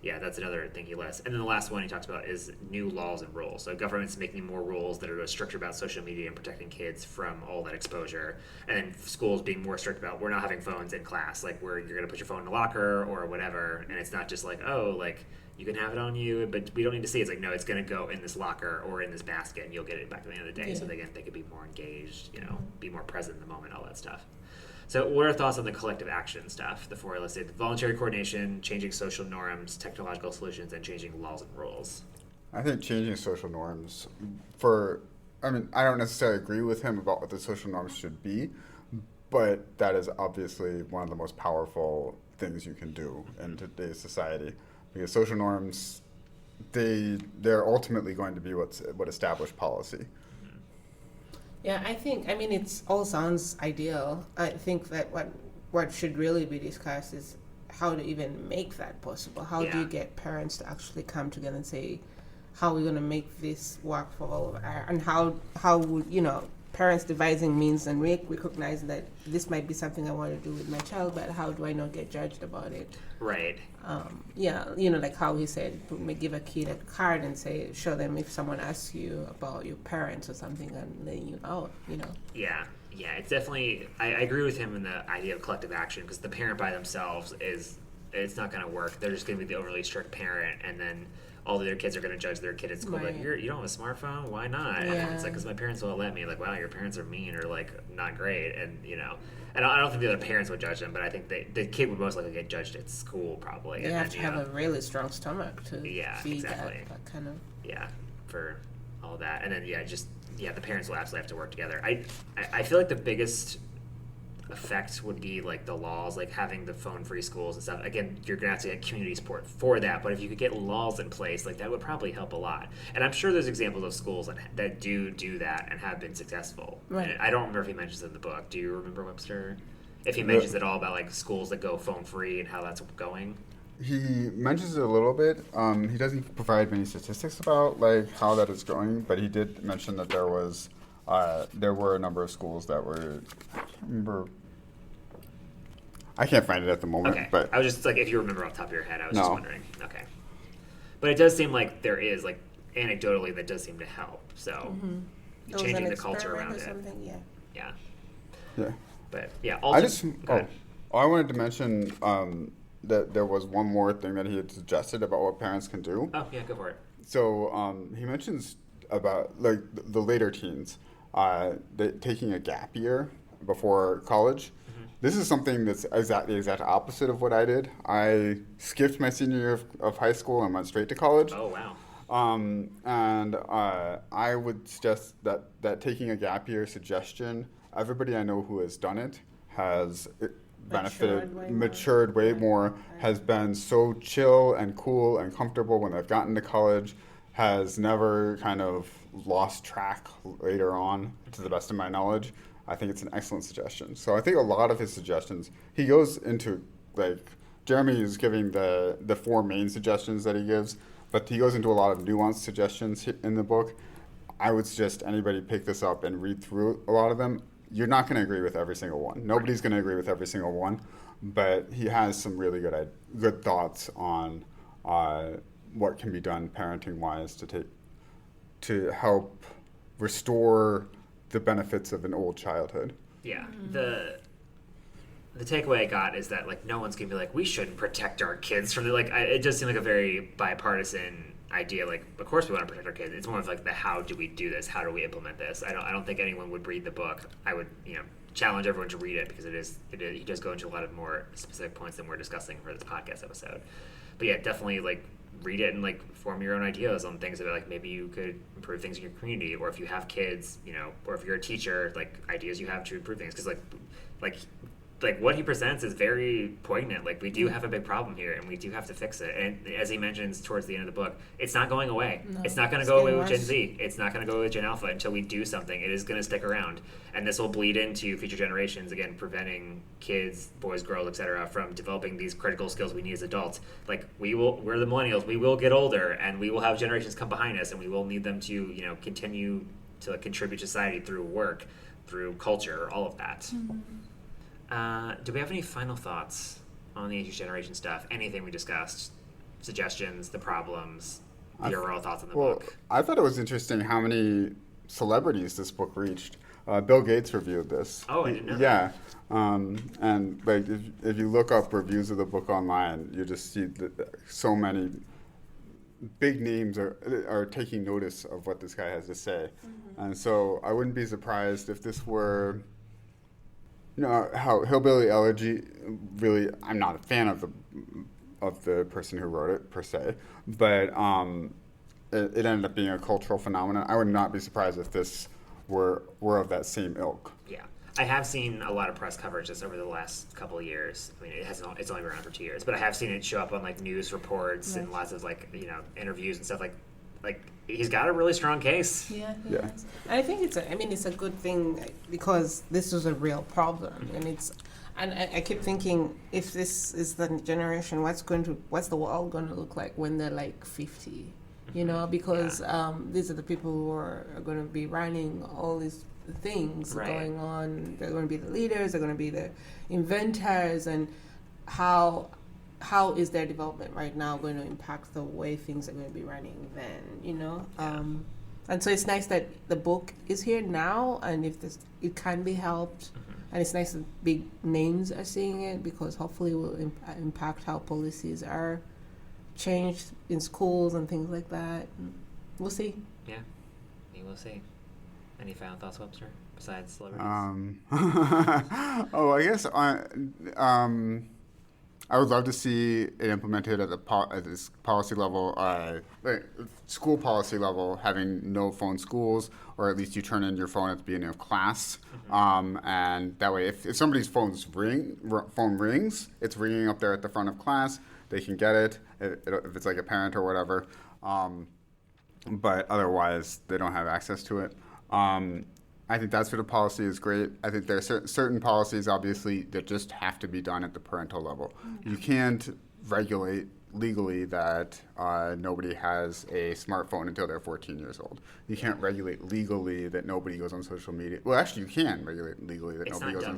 yeah, that's another thing he lists. And then the last one he talks about is new laws and rules. So government's making more rules that are stricter about social media and protecting kids from all that exposure. And then schools being more strict about we're not having phones in class, like where you're going to put your phone in a locker or whatever. And it's not just like, oh, like you can have it on you, but we don't need to see it. It's like, no, it's going to go in this locker or in this basket and you'll get it back at the end of the day. So they could be more engaged, be more present in the moment, all that stuff. So what are thoughts on the collective action stuff? The four I listed: voluntary coordination, changing social norms, technological solutions, and changing laws and rules. I think changing social norms I don't necessarily agree with him about what the social norms should be, but that is obviously one of the most powerful things you can do in today's society. Because social norms, they're ultimately going to be what establish policy. Yeah, it all sounds ideal. I think that what should really be discussed is how to even make that possible. How do you get parents to actually come together and say, how are we going to make this work for all of our, and how would, parents devising means and recognizing that this might be something I want to do with my child, but how do I not get judged about it? Right. Like how he said, give a kid a card and show them if someone asks you about your parents or something and letting you out, Yeah, it's definitely, I agree with him in the idea of collective action because the parent by themselves it's not going to work. They're just going to be the overly strict parent and then all the other kids are going to judge their kid at school. Right. Like, you don't have a smartphone? Why not? Yeah. It's like, because my parents won't let me. Like, wow, your parents are mean or, like, not great. And, and I don't think the other parents would judge them, but I think the kid would most likely get judged at school, probably. You have to have a really strong stomach to feed exactly. that kind of... Yeah, for all that. And then, the parents will absolutely have to work together. I feel like the biggest effect would be like the laws, like having the phone-free schools and stuff. Again, you're gonna have to get community support for that, but if you could get laws in place, like that would probably help a lot. And I'm sure there's examples of schools that do that and have been successful. Right. And I don't remember if he mentions it in the book. Do you remember, Webster? If he mentions at all about like schools that go phone-free and how that's going? He mentions it a little bit. He doesn't provide many statistics about like how that is going, but he did mention that there were a number of schools that were, I can't remember. I can't find it at the moment. Okay. But I was just like, if you remember off the top of your head, I was just wondering. Okay. But it does seem like there is, like, anecdotally, that does seem to help. So, changing the culture around it. Yeah. But, yeah. I wanted to mention that there was one more thing that he had suggested about what parents can do. Oh, yeah, go for it. So, he mentions about, like, the later teens, taking a gap year before college. This is something that's the exact opposite of what I did. I skipped my senior year of high school and went straight to college. Oh, wow. And I would suggest that taking a gap year suggestion, everybody I know who has done it has matured way more, has been so chill and cool and comfortable when they've gotten to college, has never kind of lost track later on, to the best of my knowledge. I think it's an excellent suggestion. So I think a lot of his suggestions, he goes into, like, Jeremy is giving the four main suggestions that he gives, but he goes into a lot of nuanced suggestions in the book. I would suggest anybody pick this up and read through a lot of them. You're not going to agree with every single one. Nobody's going to agree with every single one, but he has some really good thoughts on what can be done parenting-wise to help restore the benefits of an old childhood. Yeah. the takeaway I got is that like no one's gonna be like we shouldn't protect our kids from the it just seemed like a very bipartisan idea. Like of course we want to protect our kids. It's more of like the how do we do this? How do we implement this? I don't think anyone would read the book. I would challenge everyone to read it because he does go into a lot of more specific points than we're discussing for this podcast episode. But yeah, definitely like read it and like form your own ideas on things that like maybe you could improve things in your community, or if you have kids, or if you're a teacher, like ideas you have to improve things, because like what he presents is very poignant. Like we do have a big problem here and we do have to fix it. And as he mentions towards the end of the book, it's not going away. No, it's not going to go away with Gen Z. It's not going to go away with Gen Alpha until we do something. It is going to stick around. And this will bleed into future generations, again, preventing kids, boys, girls, etc., from developing these critical skills we need as adults. Like we're the millennials. We will get older and we will have generations come behind us and we will need them to, continue to contribute to society through work, through culture, all of that. Mm-hmm. Do we have any final thoughts on the age generation stuff? Anything we discussed? Suggestions, the problems, your overall thoughts on the book? I thought it was interesting how many celebrities this book reached. Bill Gates reviewed this. Oh, I didn't know that. And like if you look up reviews of the book online, you just see that so many big names are taking notice of what this guy has to say. Mm-hmm. And so I wouldn't be surprised if this were... how Hillbilly Elegy, really, I'm not a fan of the person who wrote it per se, but it ended up being a cultural phenomenon. I would not be surprised if this were of that same ilk. Yeah, I have seen a lot of press coverage just over the last couple of years. I mean, it's only been around for 2 years, but I have seen it show up on like news reports and lots of interviews and stuff like. He's got a really strong case. Yeah. I think it's a good thing because this was a real problem, and I keep thinking if this is the generation, what's the world going to look like when they're like 50? Because these are the people who are going to be running all these things going on. They're going to be the leaders. They're going to be the inventors, and how is their development right now going to impact the way things are going to be running then, and so it's nice that the book is here now, and if it can be helped, and it's nice that big names are seeing it, because hopefully it will impact how policies are changed in schools and things like that. We'll see. Yeah, we will see. Any final thoughts, Webster, besides celebrities? I guess I would love to see it implemented at this policy level, school policy level, having no phone schools, or at least you turn in your phone at the beginning of class. Mm-hmm. And that way, if somebody's phone rings, it's ringing up there at the front of class. They can get it if it's like a parent or whatever. But otherwise, they don't have access to it. I think that sort of policy is great. I think there are certain policies, obviously, that just have to be done at the parental level. Mm-hmm. You can't regulate legally that nobody has a smartphone until they're 14 years old. You can't regulate legally that nobody goes on social media. Well, actually, you can regulate legally that nobody goes on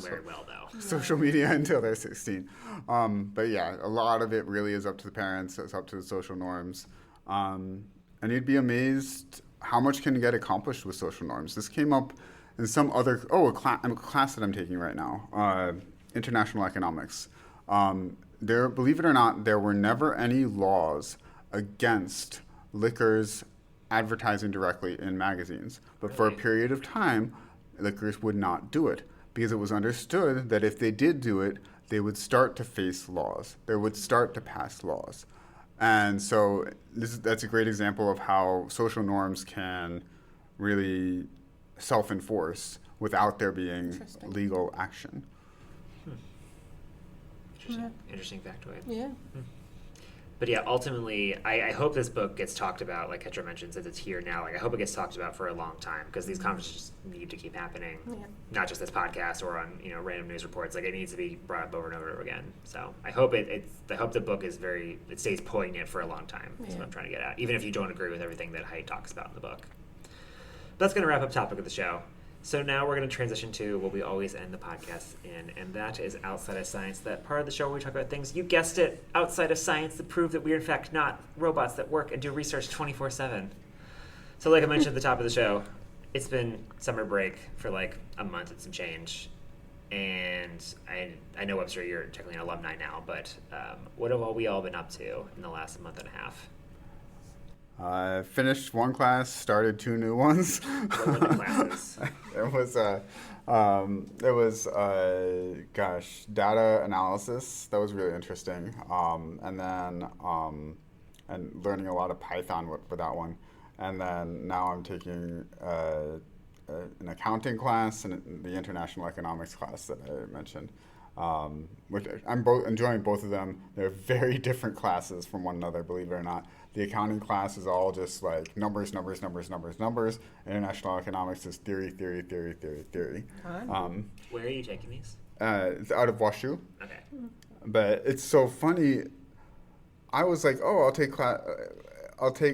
social media until they're 16. But yeah, a lot of it really is up to the parents. It's up to the social norms. And you'd be amazed how much can get accomplished with social norms. This came up in some other a class that I'm taking right now, international economics. Believe it or not, there were never any laws against liquors advertising directly in magazines. But for a period of time, liquors would not do it because it was understood that if they did do it, they would start to face laws. They would start to pass laws. And so that's a great example of how social norms can really self-enforce without there being legal action. Interesting factoid. Yeah. But yeah, ultimately, I hope this book gets talked about, like Ketra mentioned, since it's here now. Like, I hope it gets talked about for a long time, because these conversations need to keep happening. Yeah. Not just this podcast or on random news reports. Like, it needs to be brought up over and over again. So I hope I hope the book is it stays poignant for a long time. That's what I'm trying to get at. Even if you don't agree with everything that Haidt talks about in the book. But that's going to wrap up topic of the show. So now we're going to transition to what we always end the podcast in, and that is outside of science. That part of the show where we talk about things, you guessed it, outside of science that prove that we are in fact not robots that work and do research 24/7. So like I mentioned at the top of the show, it's been summer break for like a month and some change. And I know, Webster, you're technically an alumni now, but what have we all been up to in the last month and a half? I finished one class, started 2 new ones. What were the classes? It was data analysis. That was really interesting. And then and learning a lot of Python with that one. And then now I'm taking an accounting class and the international economics class that I mentioned. Which I'm enjoying both of them. They're very different classes from one another, believe it or not. The accounting class is all just like numbers. International economics is theory. Where are you taking these? It's out of WashU. Okay. But it's so funny. I was like, oh, I'll take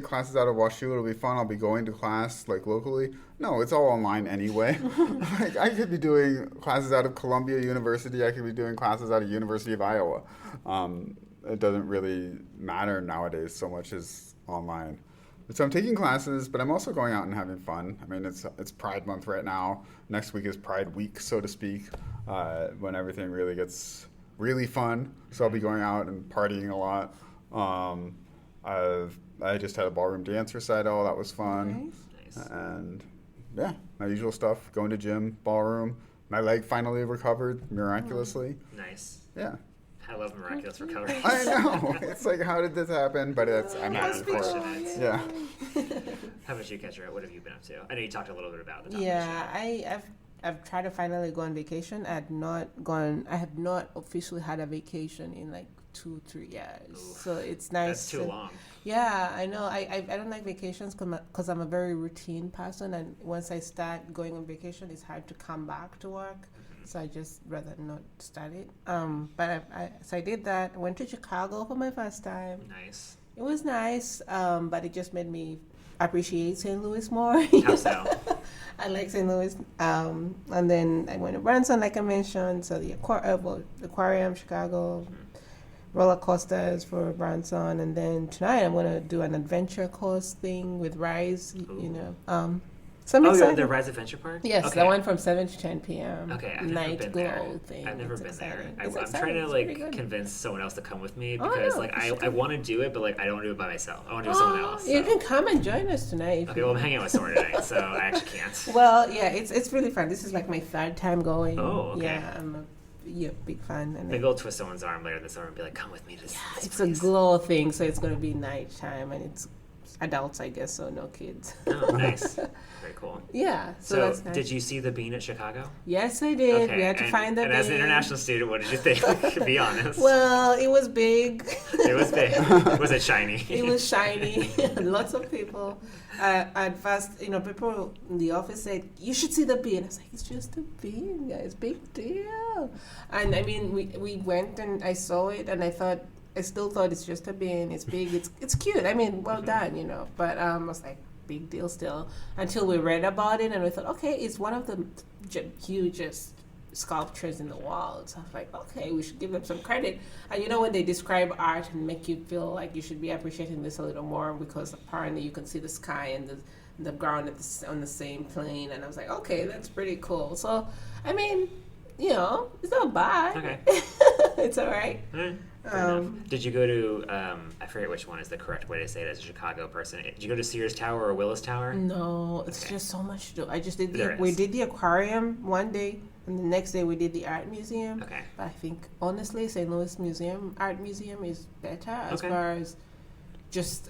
classes out of WashU. It'll be fun. I'll be going to class like locally. No, it's all online anyway. Like I could be doing classes out of Columbia University. I could be doing classes out of University of Iowa. It doesn't really matter nowadays so much as online. So I'm taking classes, but I'm also going out and having fun. I mean, it's Pride Month right now. Next week is Pride Week, so to speak, when everything really gets really fun. So I'll be going out and partying a lot. I just had a ballroom dance recital. That was fun. Nice. And yeah, my usual stuff. Going to gym, ballroom. My leg finally recovered miraculously. Nice. Yeah. I love miraculous recovery. I know. It's like, how did this happen? But I'm happy for it. Yeah. How about you, Ketra? What have you been up to? I know you talked a little bit about the topic. Yeah, I've tried to finally go on vacation. I have not officially had a vacation in like 2-3 years. Oof. So it's nice. That's too long. Yeah, I know. I don't like vacations because I'm a very routine person, and once I start going on vacation, it's hard to come back to work. Mm-hmm. So I just rather not start it. But I did that. I went to Chicago for my first time. Nice. It was nice, but it just made me appreciate St. Louis more. How so? I like St. Louis. And then I went to Branson, like I mentioned. So the aquarium, Chicago. Mm-hmm. Roller coasters for Branson, and then tonight I'm going to do an adventure course thing with Rise. Ooh. So I'm excited. The Rise Adventure Park? Yes, okay. the one from 7 to 10 p.m. Okay, I've night never been glow there. thing. I've never It's been exciting. there. It's I'm exciting. trying to It's pretty good. convince someone else to come with me Oh, because no, I want to do it, but I don't want to do it by myself. I want to do it with someone else. You So. can come and join us tonight. Okay, well I'm hanging out with Sora tonight, so I actually can't. Well, yeah, it's really fun. This is like my 3rd time going. Oh, okay. Yeah, I'm a big fan. And Maybe I'll twist someone's arm later this summer and be like, come with me to this it's place. a glow thing, so it's going to be nighttime, and it's adults, I guess, so no kids. Oh, nice. Very cool. Yeah, so that's nice. Did you see the Bean at Chicago? Yes, I did. Okay. We had to find the And as an Bean. international student, what did you think? Be honest. Well, it was big. It was big. Was it shiny? It was shiny. Lots of people. At first, people in the office said, you should see the Bean. I was like, it's just a Bean, guys. Big deal. And I mean, we went and I saw it, and I still thought it's just a Bean. It's big. It's cute. I mean, well done, But I was like, big deal still. Until we read about it, and we thought, okay, it's one of the hugest sculptures in the world. So I was like, okay, we should give them some credit. And when they describe art and make you feel like you should be appreciating this a little more, because apparently you can see the sky and the ground on the same plane. And I was like, okay, that's pretty cool. So, I mean, it's not bad. Okay. It's all right. Fair enough. Did you go to, I forget which one is the correct way to say it as a Chicago person. Did you go to Sears Tower or Willis Tower? No, it's just so much to do. I just did There we is. did the aquarium one day, and the next day we did the art museum. Okay. But I think, honestly, St. Louis Art Museum is better as Okay. far as just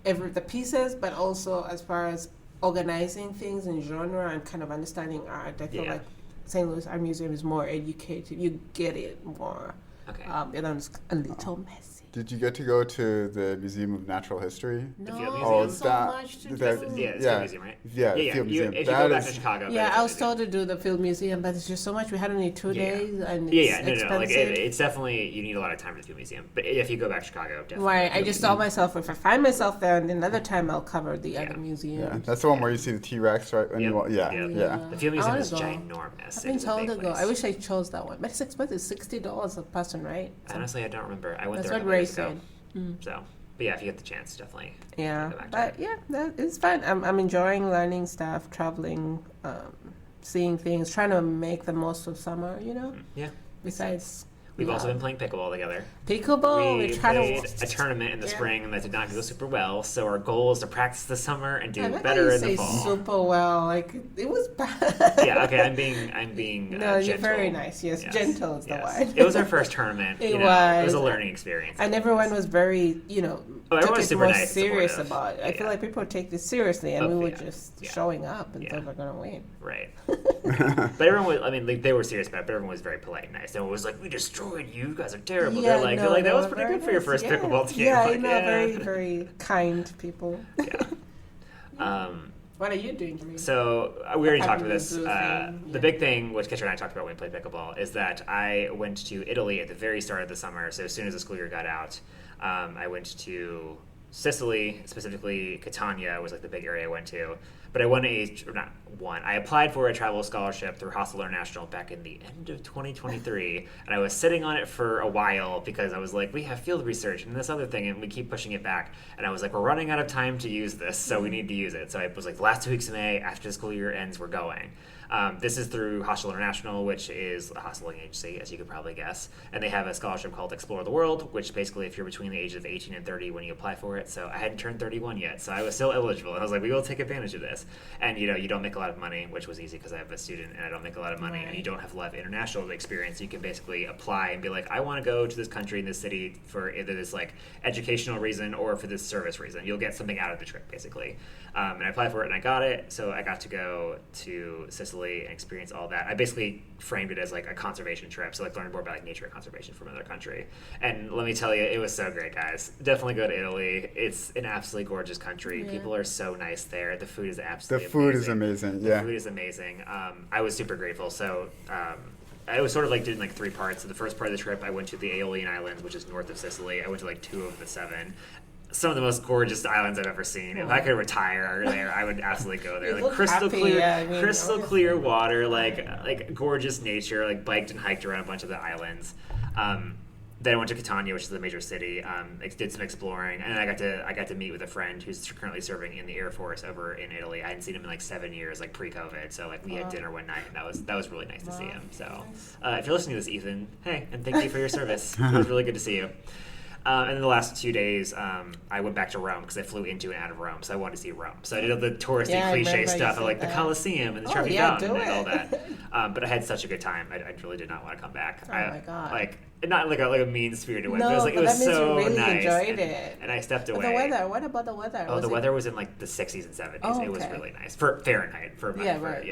the pieces, but also as far as organizing things in genre and kind of understanding art. I feel Yeah. like St. Louis Art Museum is more educated. You get it more. Okay. The other one's a little messy. Did you get to go to the Museum of Natural History? No, Field Oh, Museum? there's so that- much to that- do. Yeah, it's Yeah. a museum, right? Yeah, Yeah, Field Museum. If you That go back is- to Chicago, Yeah, that I is was amazing. told to do the Field Museum, but it's just so much. We had only 2 Yeah. days, and Yeah, it's no, expensive. it's definitely, you need a lot of time to do a museum. But if you go back to Chicago, definitely. Right, I just told myself if I find myself there, and another time I'll cover the other Yeah, museums. that's the one where you see the T-Rex, right? When Yep. Yeah, Yep. yeah. The Field I Museum wanna is go. ginormous. I've been It is a told big to go. place. I wish I chose that one, but it's expensive. $60 a person, right? So Honestly, I don't remember. I went that's there a what couple Ray years ago. said. So, but yeah, if you get the chance, definitely. Yeah, go back to but it. yeah, it's fun. I'm enjoying learning stuff, traveling. seeing things, trying to make the most of summer, Yeah. Besides, We've also been playing pickleball together. Pickleball, We we try played to a tournament in the Yeah. spring that did not go super well, so our goal is to practice this summer and do I like better how you in the say fall. super well, like it was bad. Yeah, okay, I'm being No, you're gentle. very nice. Yes, gentle is the word. It was our first tournament. It It was was. a learning experience. And everyone was very, Oh, took everyone was it super more nice and serious supportive. about it. I feel Yeah. like people take this seriously, and Oh, we were yeah. just Yeah. showing up and Yeah. thought we're gonna win. Right. But everyone was, they were serious about it, but everyone was very polite and nice. No one was like, we destroyed you, you guys are terrible. Yeah, they're no, like, they that was were pretty very good for your nice. first Yeah. pickleball team. Yeah, Like, very, very kind people. Yeah. What are you doing, Jermaine? So we already Apart talked from about this. the blue thing, The yeah. big thing, which Ketra and I talked about when we played pickleball, is that I went to Italy at the very start of the summer. So as soon as the school year got out, I went to Sicily, specifically Catania was like the big area I went to. But I I applied for a travel scholarship through Hostel International back in the end of 2023, and I was sitting on it for a while because I was like, we have field research and this other thing, and we keep pushing it back. And I was like, we're running out of time to use this, so we need to use it. So I was like, the last 2 weeks of May, after the school year ends, we're going. This is through Hostel International, which is a hosteling agency, as you could probably guess. And they have a scholarship called Explore the World, which basically, if you're between the ages of 18 and 30 when you apply for it. So I hadn't turned 31 yet, so I was still eligible. And I was like, we will take advantage of this. And, you don't make a lot of money, which was easy because I have a student and I don't make a lot of money. Right. And you don't have a lot of international experience. You can basically apply and be like, I want to go to this country in this city for either this, educational reason or for this service reason. You'll get something out of the trip, basically. And I applied for it and I got it. So I got to go to Sicily and experience all that. I basically framed it as a conservation trip. So learn more about nature conservation from another country. And let me tell you, it was so great, guys. Definitely go to Italy. It's an absolutely gorgeous country. Yeah. People are so nice there. The food is absolutely The food is amazing. The Yeah. food is amazing. I was super grateful. So I was sort of did in 3 parts. So the first part of the trip, I went to the Aeolian Islands, which is north of Sicily. I went to 2 of the 7. Some of the most gorgeous islands I've ever seen. If I could retire there, I would absolutely go there. You look Crystal happy, clear, yeah, I mean, crystal obviously. clear water, gorgeous nature. Biked and hiked around a bunch of the islands. Then I went to Catania, which is the major city. Did some exploring, and I got to meet with a friend who's currently serving in the Air Force over in Italy. I hadn't seen him in 7 years, pre-COVID. So we had dinner one night, and that was really nice to see him. So if you're listening to this, Ethan, hey, and thank you for your service. It was really good to see you. And then the last 2 days, I went back to Rome because I flew into and out of Rome, so I wanted to see Rome. So I did all the touristy Yeah, I cliche remember you stuff, said of the that. Colosseum and the Oh, Trevi yeah, Fountain do and all it. that. But I had such a good time. I really did not want to come back. Oh my God. Not a mean-spirited way, No, but it but was that means so you really nice. enjoyed it. And I stepped But away. the weather. What about the weather? Oh, Was the it- weather was in the 60s and 70s. Oh, It was okay. really nice for Fahrenheit. Yeah, right,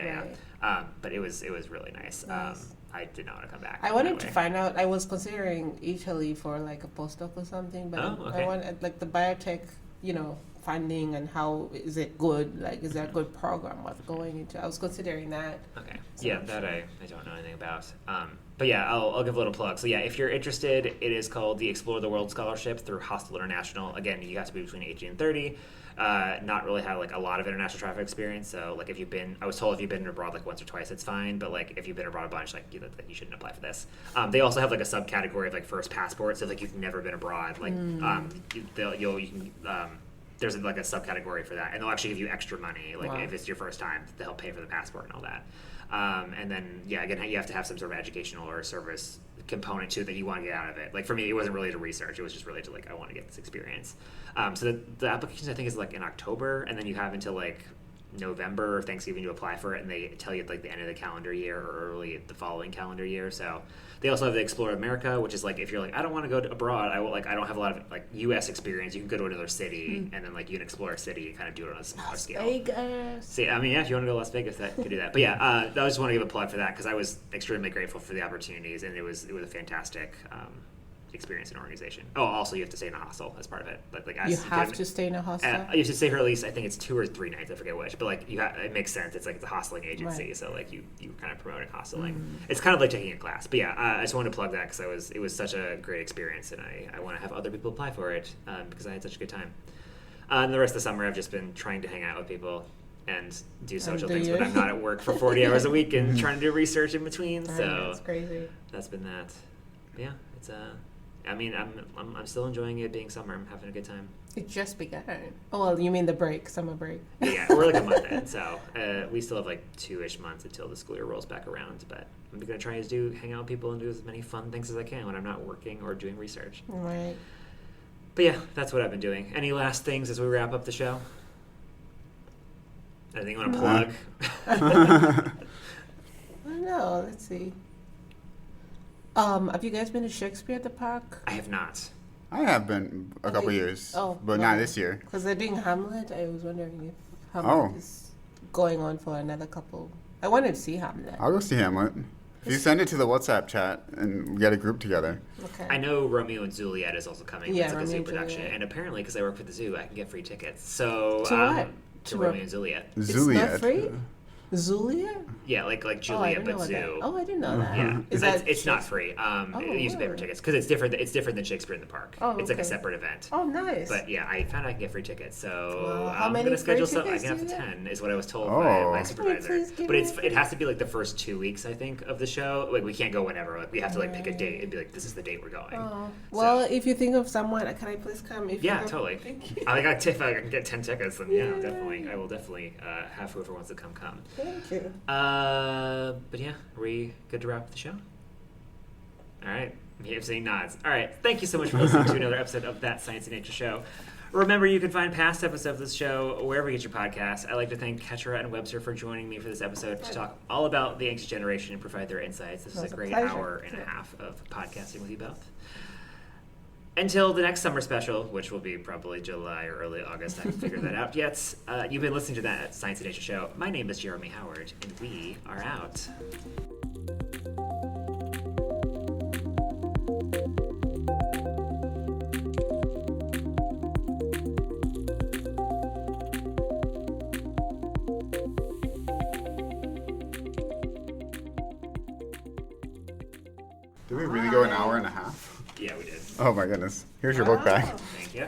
right. But it was really nice. Nice. I did not want to come back. I wanted to anyway. find out. I was considering Italy for a postdoc or something, but Oh, okay. I wanted the biotech, funding and how is it good? Is that a good program? What's going into? I was considering that. Okay. So Yeah, I'm that sure. I don't know anything about. But yeah, I'll give a little plug. So yeah, if you're interested, it is called the Explore the World Scholarship through Hostel International. Again, you have to be between 18 and 30. Not really have a lot of international travel experience. So if you've been, I was told if you've been abroad once or twice, it's fine. But if you've been abroad a bunch, you shouldn't apply for this. They also have a subcategory of first passport. So if you've never been abroad, there's a subcategory for that, and they'll actually give you extra money Wow. if it's your first time to help pay for the passport and all that. And then again, you have to have some sort of educational or service component too that you want to get out of it. For me, it wasn't really to research; it was just really to I want to get this experience. So the application I think is in October, and then you have until November or Thanksgiving to apply for it, and they tell you at the end of the calendar year or early the following calendar year. So they also have the Explore America, which is if you're I don't want to go abroad, I don't have a lot of U.S. experience. You can go to another city and then you can explore a city and kind of do it on a smaller scale. Vegas. See, if you want to go to Las Vegas, that could do that. But yeah, I just want to give a plug for that because I was extremely grateful for the opportunities, and it was a fantastic experience and organization. Oh, also you have to stay in a hostel as part of it. You have to stay in a hostel. You have to stay for at least I think it's 2 or 3 nights. I forget which, but it makes sense. It's it's a hosteling agency, Right. so you kind of promoting hosteling. It's kind of like taking a class. But yeah, I just wanted to plug that because it was such a great experience, and I want to have other people apply for it because I had such a good time. And the rest of the summer, I've just been trying to hang out with people and do social do things you? when I'm not at work for 40 hours a week and trying to do research in between. So That's crazy. that's been that. But yeah, it's I'm still enjoying it being summer. I'm having a good time. It just began. Oh, well, you mean the break, summer break. Yeah, we're like a month in, so we still have like 2-ish months until the school year rolls back around. But I'm gonna try to hang out with people and do as many fun things as I can when I'm not working or doing research. Right. But yeah, that's what I've been doing. Any last things as we wrap up the show? Anything you want to plug? I don't know. Let's see. Have you guys been to Shakespeare at the Park? I have not. I have been a couple years, but not this year. Because they're doing Hamlet. I was wondering if Hamlet is going on for another couple. I wanted to see Hamlet. I'll go see Hamlet. If you send it to the WhatsApp chat and we get a group together. Okay. I know Romeo and Juliet is also coming. Yeah, It's like a zoo Romeo and production. Juliet. And apparently, because I work for the zoo, I can get free tickets. So To what? To Romeo and Juliet. It's Juliet. not free? Juliet? Yeah, like Oh, I Juliet, didn't know but that. zoo. Oh, I didn't know that. Yeah, Is it's, that it's not free. You use to pay for wow. tickets because it's different. It's different than Shakespeare in the Park. Oh, It's like a okay. separate event. Oh, nice. But yeah, I found I can get free tickets, so Wow. How I'm many gonna schedule free some. I tickets can have do you 10, is what I was told by Oh. my supervisor. Please give But me it has to be like the first 2 weeks, I think, of the show. Like we can't go whenever. Like we have to like pick a date and be like, this is the date we're going. Oh. Well, if you think of someone, can I please come? If Yeah, you totally. Thank you. I got if I can get 10 tickets, then yeah, Yay. definitely. I will definitely have whoever wants to come. Thank you. But yeah, are we good to wrap up the show? All right. I'm saying nods. All right. Thank you so much for listening to another episode of That Science and Nature Show. Remember, you can find past episodes of this show wherever you get your podcasts. I'd like to thank Ketra and Webster for joining me for this episode to talk all about the anxious generation and provide their insights. This was It a was a great pleasure. hour and a half of podcasting with you both. Until the next summer special, which will be probably July or early August, I haven't figured that out yet. You've been listening to That Science and Nature Show. My name is Jeremy Howard, and we are out. Did we really go an hour and a half? Yeah, we did. Oh my goodness. Here's your book back. Thank you.